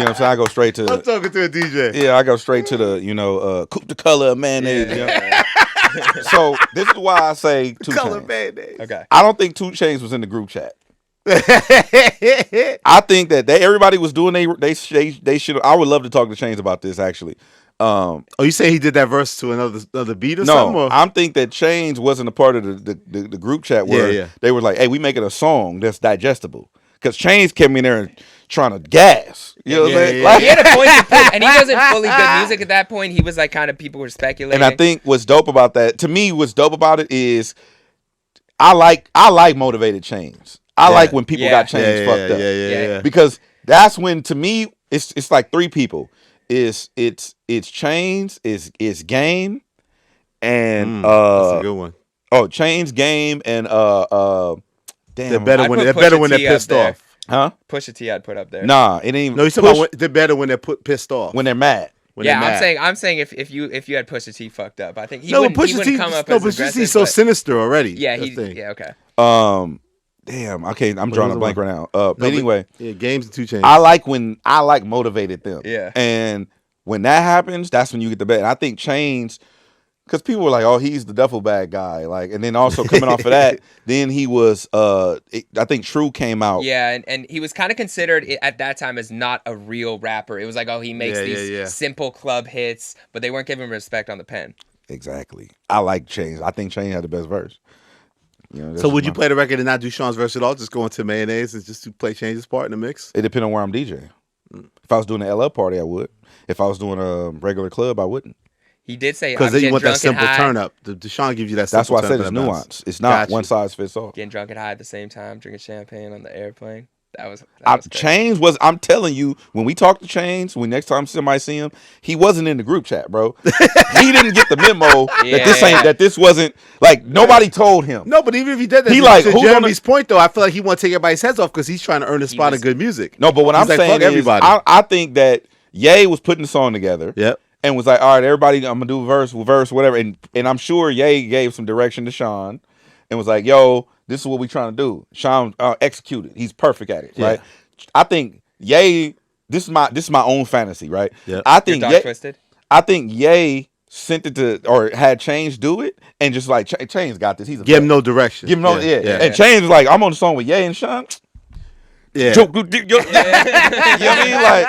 C: what I'm saying? I go straight to.
B: I'm talking to a DJ.
C: Yeah, I go straight to the coupe the color of mayonnaise. Yeah. You know? So this is why I say 2 Chainz.
A: Okay.
C: I don't think 2 Chainz was in the group chat. I think that everybody was doing they should. I would love to talk to Chainz about this actually.
B: You say he did that verse to another beat or
C: no,
B: something? No,
C: I think that Chainz wasn't a part of the group chat where they were like, "Hey, we making a song that's digestible." Because Chainz came in there and trying to gas. You know what I'm saying?
A: Like, he had a point to prove, and he wasn't fully good music at that point. He was like kind of people were speculating.
C: And I think what's dope about that, to me, what's dope about it is I like motivated Chainz. I like when people got Chainz fucked up.
B: Yeah.
C: Because that's when, to me, it's like 3 people. It's Chainz, it's Game, and
B: that's a good one.
C: Oh, Chainz, Game, and damn.
B: They're better when they're pissed off.
C: Huh?
A: Pusha T I'd put up there.
C: Nah, it ain't.
B: No, he's talking about they're better when they're pissed off.
C: When they're mad.
A: I'm saying if you had Pusha T fucked up, I think he wouldn't come up as aggressive.
B: Pusha T's so sinister already.
A: Yeah, okay.
C: Damn, I can't. I'm drawing a blank right now. But anyway,
B: yeah, Games and 2 Chainz.
C: I like motivated them.
A: Yeah.
C: And when that happens, that's when you get the bet. And I think Chainz, because people were like, "Oh, he's the duffel bag guy," like, and then also coming off of that, then he was. I think True came out.
A: Yeah, and he was kind of considered at that time as not a real rapper. It was like, oh, he makes these simple club hits, but they weren't giving him respect on the pen.
C: Exactly. I like Chainz. I think Chainz had the best verse. You know,
B: so would you play the record and not do Sean's verse at all? Just go into Mayonnaise and just to play Chainz's part in the mix?
C: It depends on where I'm DJing. If I was doing an LL party, I would. If I was doing a regular club, I wouldn't.
A: He did say
B: because then you want that simple
A: high.
B: turn up. Sean gives you that.
C: That's
B: simple
C: why I said it's nuance. It's not one size fits all.
A: Getting drunk and high at the same time, drinking champagne on the airplane. That was
C: Chainz was. I'm telling you, when we talk to Chainz, when next time somebody see him, he wasn't in the group chat, bro. He didn't get the memo that this wasn't like nobody told him.
B: No, but even if he did that,
C: he like
B: to Jeremy's point though, I feel like he want to take everybody's heads off because he's trying to earn a spot of good music.
C: No, but what I'm saying is, I think that Ye was putting the song together.
B: Yep.
C: And was like, all right, everybody, I'm gonna do verse, whatever. And I'm sure Ye gave some direction to Sean, and was like, yo, this is what we trying to do. Sean executed. He's perfect at it, right? I think Ye. This is my own fantasy, right?
B: Yeah.
C: I think
A: Ye. Twisted.
C: I think Ye sent it to or had Chainz do it, and just like Chainz got this. He's
B: give him no direction.
C: Give him no And Chainz was like, I'm on the song with Ye and Sean.
B: Yeah.
C: You know what I mean? Like,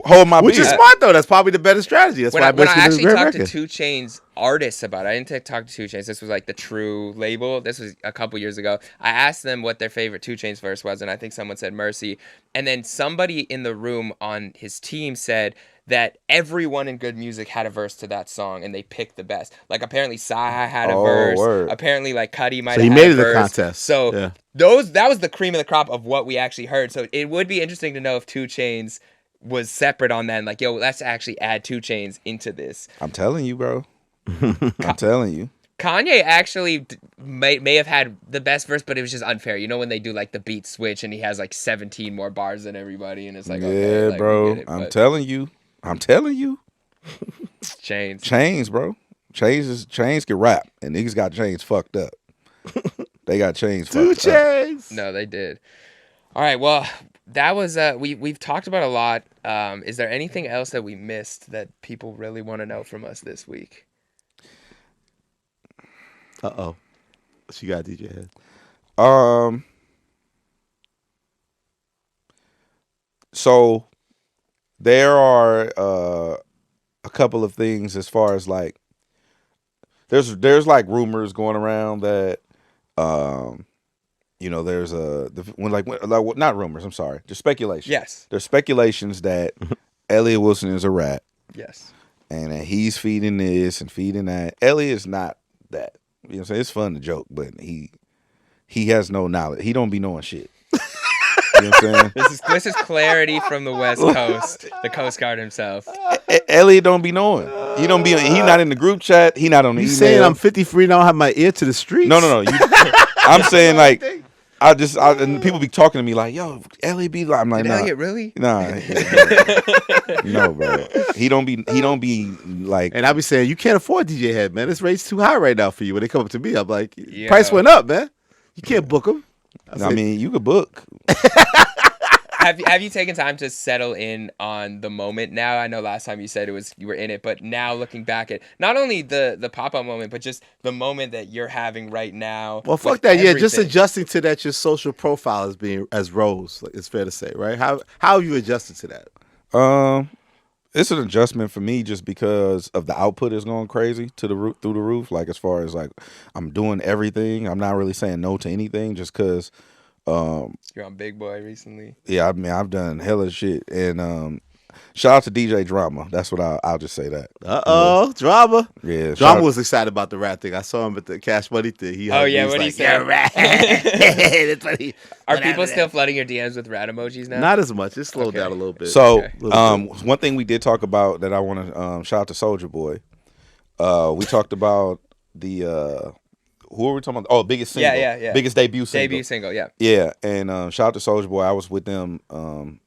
C: hold my beat.
B: Which is smart, though. That's probably the better strategy. That's
A: when
B: why
A: I actually talked
B: to
A: 2 Chainz artists about it, I didn't talk to 2 Chainz. This was like the True label. This was a couple years ago. I asked them what their favorite 2 Chainz verse was, and I think someone said Mercy. And then somebody in the room on his team said that everyone in Good Music had a verse to that song, and they picked the best. Like, apparently Saha had a verse.
C: Word.
A: Apparently, like, Cudi might
B: have
A: had
B: a verse. So he made it
A: a
B: contest.
A: So that was the cream of the crop of what we actually heard. So it would be interesting to know if 2 Chainz was separate on that. And like, yo, let's actually add 2 Chainz into this.
C: I'm telling you, bro. I'm telling you.
A: Kanye actually may have had the best verse, but it was just unfair. You know when they do like the beat switch and he has like 17 more bars than everybody, and it's like, okay, like,
C: bro. I'm telling you. Chainz, bro. Chainz can rap, and niggas got Chainz fucked up. They got Chainz fucked up.
A: No, they did. All right, well, that was we've talked about a lot. Is there anything else that we missed that people really want to know from us this week?
B: What you got, DJ Head?
C: So there are a couple of things as far as like there's like rumors going around that you know there's not rumors, I'm sorry, there's speculation.
A: Yes.
C: There's speculations that Elliott Wilson is a rat.
A: Yes.
C: And that he's feeding this and feeding that. Elliott is not that. You know what I'm saying? It's fun to joke, but he has no knowledge. He don't be knowing shit. You know what I'm saying?
A: This is clarity from the West Coast, the Coast Guard himself.
C: Elliott don't be knowing. He don't be. He not in the group chat. He not on the email.
B: You saying I'm 53 and I don't have my ear to the streets?
C: No. I'm saying like and people be talking to me like, yo, Elliott be like, I'm like,
A: Did
C: nah.
A: Elliott really?
C: Nah. No, bro. He don't be like.
B: And I be saying, you can't afford DJ Head, man. This rate's too high right now for you. When they come up to me, I'm like, price went up, man. You can't book them.
C: I mean, you could book.
A: Have you taken time to settle in on the moment now? I know last time you said you were in it, but now looking back at not only the pop-up moment, but just the moment that you're having right now.
B: Well, fuck that. Everything. Yeah, just adjusting to that your social profile as Rose, like, it's fair to say, right? How have you adjusted to that?
C: It's an adjustment for me just because of the output is going crazy through the roof. Like as far as like I'm doing everything. I'm not really saying no to anything just because
A: you're on Big Boy recently.
C: Yeah, I mean I've done hella shit. And shout out to DJ Drama. That's what I'll just say that.
B: Drama.
C: Yeah.
B: Drama was excited about the rap thing. I saw him at the Cash Money thing.
A: What did he say?
B: That's what he
A: Are people still flooding your DMs with rat emojis now?
B: Not as much. It's slowed down a little bit.
C: So, one thing we did talk about that I want to shout out to Soulja Boy. We talked about the who were we talking about? Oh, biggest single.
A: Yeah.
C: Biggest debut single.
A: Debut single, yeah.
C: Yeah, and shout out to Soulja Boy. I was with them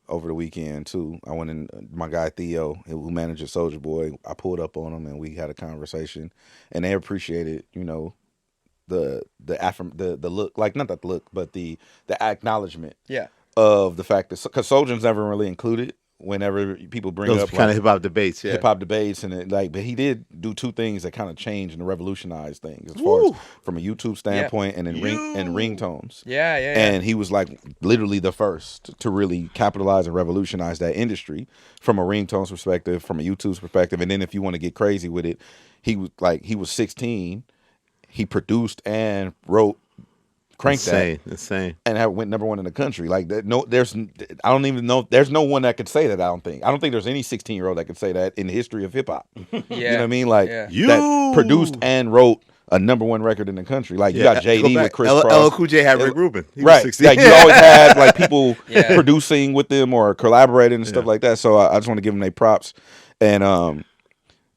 C: over the weekend too. I went in. My guy Theo, who manages Soulja Boy, I pulled up on him and we had a conversation, and they appreciated, the look, like not that look, but the acknowledgement
A: Yeah.
C: of the fact that because Soulja's never really included whenever people bring
B: Those
C: up
B: kind of hip hop debates. Yeah.
C: hip hop debates and but he did do two things that kind of changed and revolutionized things as far as from a YouTube standpoint and ringtones.
A: Yeah.
C: And he was like literally the first to really capitalize and revolutionize that industry from a ringtones perspective, from a YouTube's perspective. And then if you want to get crazy with it, he was 16. He produced and wrote Crank That.
B: Insane.
C: And went number one in the country. Like I don't even know. There's no one that could say that. I don't think there's any 16-year-old that could say that in the history of hip hop. You know what I mean? Like that produced and wrote a number one record in the country. Like you got JD with Chris Cross.
B: LL Cool J had Rick Rubin. He
C: right.
B: Was 16.
C: Like you always had like people producing with them or collaborating and stuff like that. So I just want to give them their props. And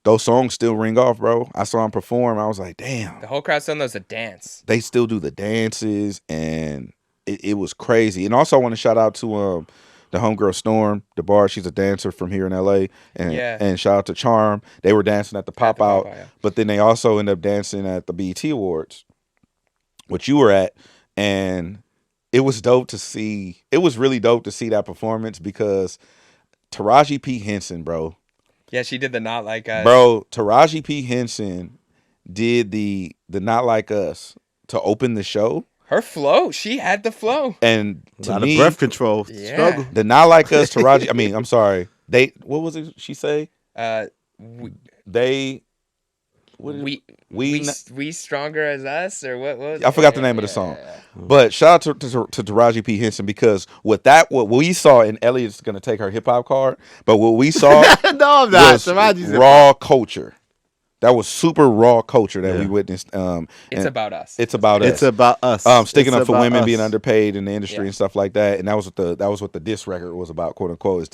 C: those songs still ring off, bro. I saw him perform. I was like, damn.
A: The whole crowd still knows the dance.
C: They still do the dances, and it was crazy. And also, I want to shout out to the homegirl Storm, the bar. She's a dancer from here in LA. And shout out to Charm. They were dancing at the Pop Out, but then they also ended up dancing at the BET Awards, which you were at. And it was dope to see. It was really dope to see that performance because Taraji P. Henson, bro.
A: Yeah, she did the Not Like Us.
C: Bro, Taraji P. Henson did the Not Like Us to open the show.
A: Her flow, she had the flow.
C: And to
B: a lot
C: me,
B: of breath control struggle.
C: The Not Like Us, Taraji, I mean, I'm sorry. What was it she say?
A: We stronger as us, or what was it?
C: I forgot the name of the song. But shout out to Taraji P. Henson because what we saw, and Elliott's gonna take her hip hop card, but what we saw
B: no, I'm not.
C: was
B: Taraji's
C: raw culture. That was super raw culture that we witnessed.
A: It's about us.
C: It's about us.
B: It's about us.
C: Sticking up for women being underpaid in the industry and stuff like that. And that was what the diss record was about, quote unquote, is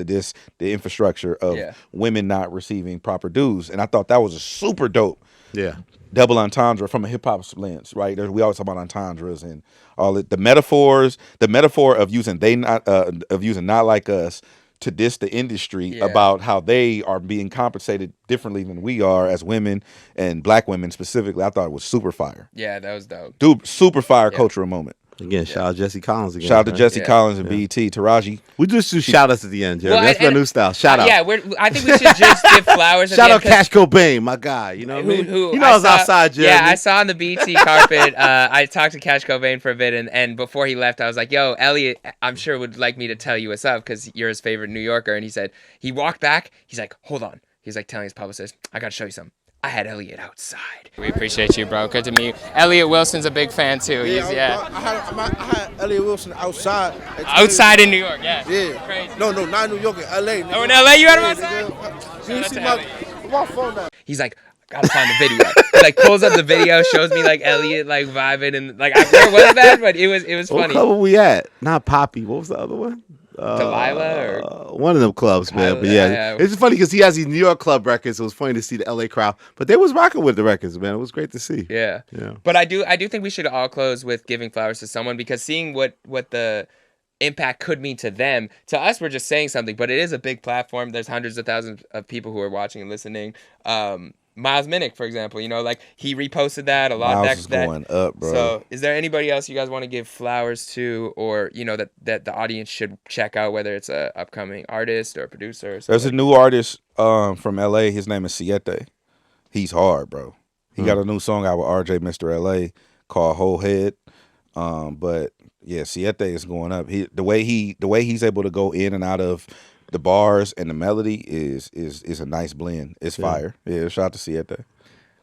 C: the infrastructure of women not receiving proper dues. And I thought that was a super dope.
B: Yeah.
C: Double entendre from a hip hop lens, right? We always talk about entendres and all the metaphors. The metaphor of using Not Like Us to diss the industry about how they are being compensated differently than we are as women and black women specifically. I thought it was super fire.
A: Yeah, that was dope.
C: Dude, super fire cultural moment.
B: Again, shout out Jesse Collins again.
C: Shout out to Jesse Collins and BET. Taraji.
B: We just do shout outs at the end, Jeremy.
A: Well,
B: that's my new style. Shout out.
A: Yeah, I think we should just give flowers.
B: Shout out Cash Cobain, my guy. You know what I mean?
A: Who
B: you know I was outside, Jeremy.
A: Yeah, I saw on the BT carpet. I talked to Cash Cobain for a bit, and before he left, I was like, yo, Elliott, I'm sure would like me to tell you what's up because you're his favorite New Yorker. And he said, he walked back. He's like, hold on. He's like telling his publicist, I got to show you something. I had Elliott outside. We appreciate you, bro. Good to meet you. Elliott Wilson's a big fan, too.
F: I had Elliott Wilson outside.
A: Outside in New York, yeah.
F: Crazy. No, not in New York, in L.A. Nigga.
A: Oh, in L.A. you had him outside?
F: You see my phone down.
A: He's like, gotta find the video. He like pulls up the video, shows me like Elliott like vibing and like where was that? But it was funny.
B: What club were we at? Not Poppy. What was the other one?
A: Delilah or
B: one of them clubs, man. But yeah, it's funny because he has these New York club records. It was funny to see the LA crowd, but they was rocking with the records, man. It was great to see.
A: Yeah. But I do think we should all close with giving flowers to someone because seeing what the impact could mean to them. To us, we're just saying something, but it is a big platform. There's hundreds of thousands of people who are watching and listening. Miles Minnick, for example, like he reposted that a lot.
C: Miles is going up, bro.
A: So, is there anybody else you guys want to give flowers to, or that the audience should check out, whether it's a upcoming artist or producer? Or
C: There's a new artist from LA. His name is Siete. He's hard, bro. He got a new song out with RJ Mr. LA called Whole Head. But yeah, Siete is going up. The way he's able to go in and out of the bars and the melody is a nice blend. It's fire. Yeah, shout out to Siete.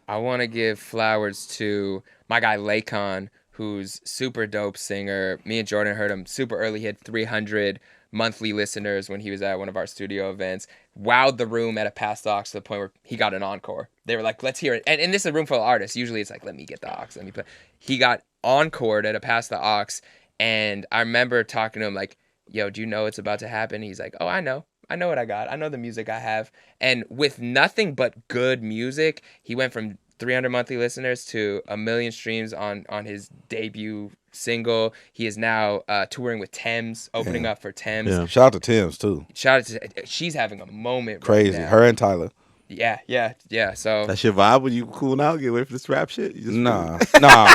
A: I want to give flowers to my guy Lakon, who's super dope singer. Me and Jordan heard him super early. He had 300 monthly listeners when he was at one of our studio events. Wowed the room at a past aux to the point where he got an encore. They were like, let's hear it. And this is a room full of artists. Usually it's like, let me get the aux. Let me play. He got encored at a past the aux. And I remember talking to him like, yo, do you know what's about to happen? He's like, oh, I know what I got. I know the music I have. And with nothing but good music, he went from 300 monthly listeners to 1 million streams on his debut single. He is now touring with Thames, opening up for Thames.
C: Yeah. Shout out to Thames too.
A: Shout out to she's having a moment.
C: Crazy.
A: Right now.
C: Her and Tyler.
A: Yeah. So
B: That's your vibe when you cool now, get away from this rap shit? You just
C: Nah,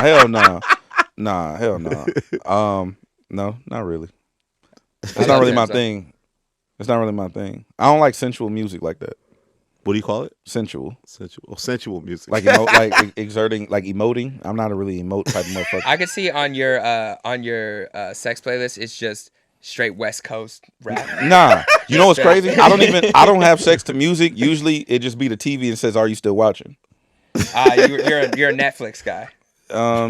C: hell no. Nah, hell no. No, not really. It's not really my thing. It's not really my thing. I don't like sensual music like that.
B: What do you call it?
C: Sensual.
B: Sensual music.
C: Like exerting, like emoting. I'm not a really emote type of motherfucker.
A: I could see on your sex playlist, it's just straight West Coast rap.
C: Nah, you know what's crazy? I don't have sex to music. Usually it just be the TV and says, "Are you still watching?"
A: You're a Netflix guy.
C: I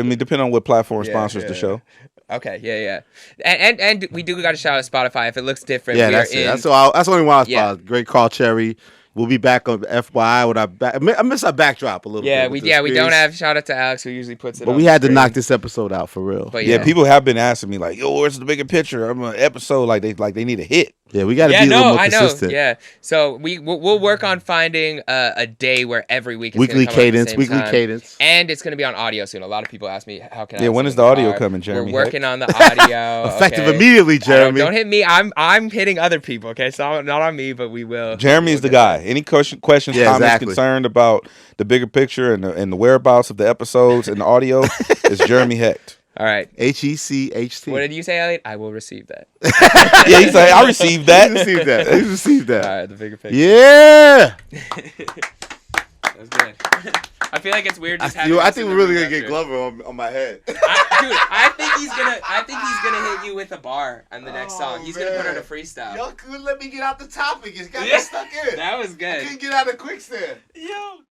C: mean, depending on what platform sponsors the show.
A: Okay, yeah. And we do got to shout out Spotify if it looks different.
B: Yeah, that's it. That's the only one I was about. Great call, Cherry. We'll be back on FYI with our back. I miss our backdrop a little bit.
A: We don't have shout out to Alex who usually puts it.
B: But we had to knock this episode out for real.
A: But
C: yeah, people have been asking me like, "Yo, where's the bigger picture?" I'm an episode like they need a hit.
B: Yeah, we got to be a little more consistent.
A: Yeah, so we'll work on finding a day where every week is
B: weekly
A: gonna come
B: cadence,
A: out at the same
B: cadence,
A: and it's going to be on audio soon. A lot of people ask me how can I.
C: Yeah, when is the audio coming, Jeremy?
A: We're working on the audio.
B: Effective immediately, Jeremy.
A: Don't hit me. I'm hitting other people. Okay, so not on me, but we will.
C: Jeremy is the guy. Any questions, comments, concerned about the bigger picture and the whereabouts of the episodes and the audio is Jeremy Hecht.
A: All right.
B: HECHT.
A: What did you say, Elliott? I will receive that.
C: Yeah, he said, I received that.
B: He received that.
A: All right, the bigger picture.
B: Yeah.
A: That's good. I feel like it's weird just having.
B: I think we're really gonna get Glover on my head.
A: I think he's gonna hit you with a bar on the next song. He's gonna put on a freestyle.
B: Y'all couldn't let me get out the topic. It's got me stuck in.
A: That was good.
B: I couldn't get out of quicksand.
A: Yo.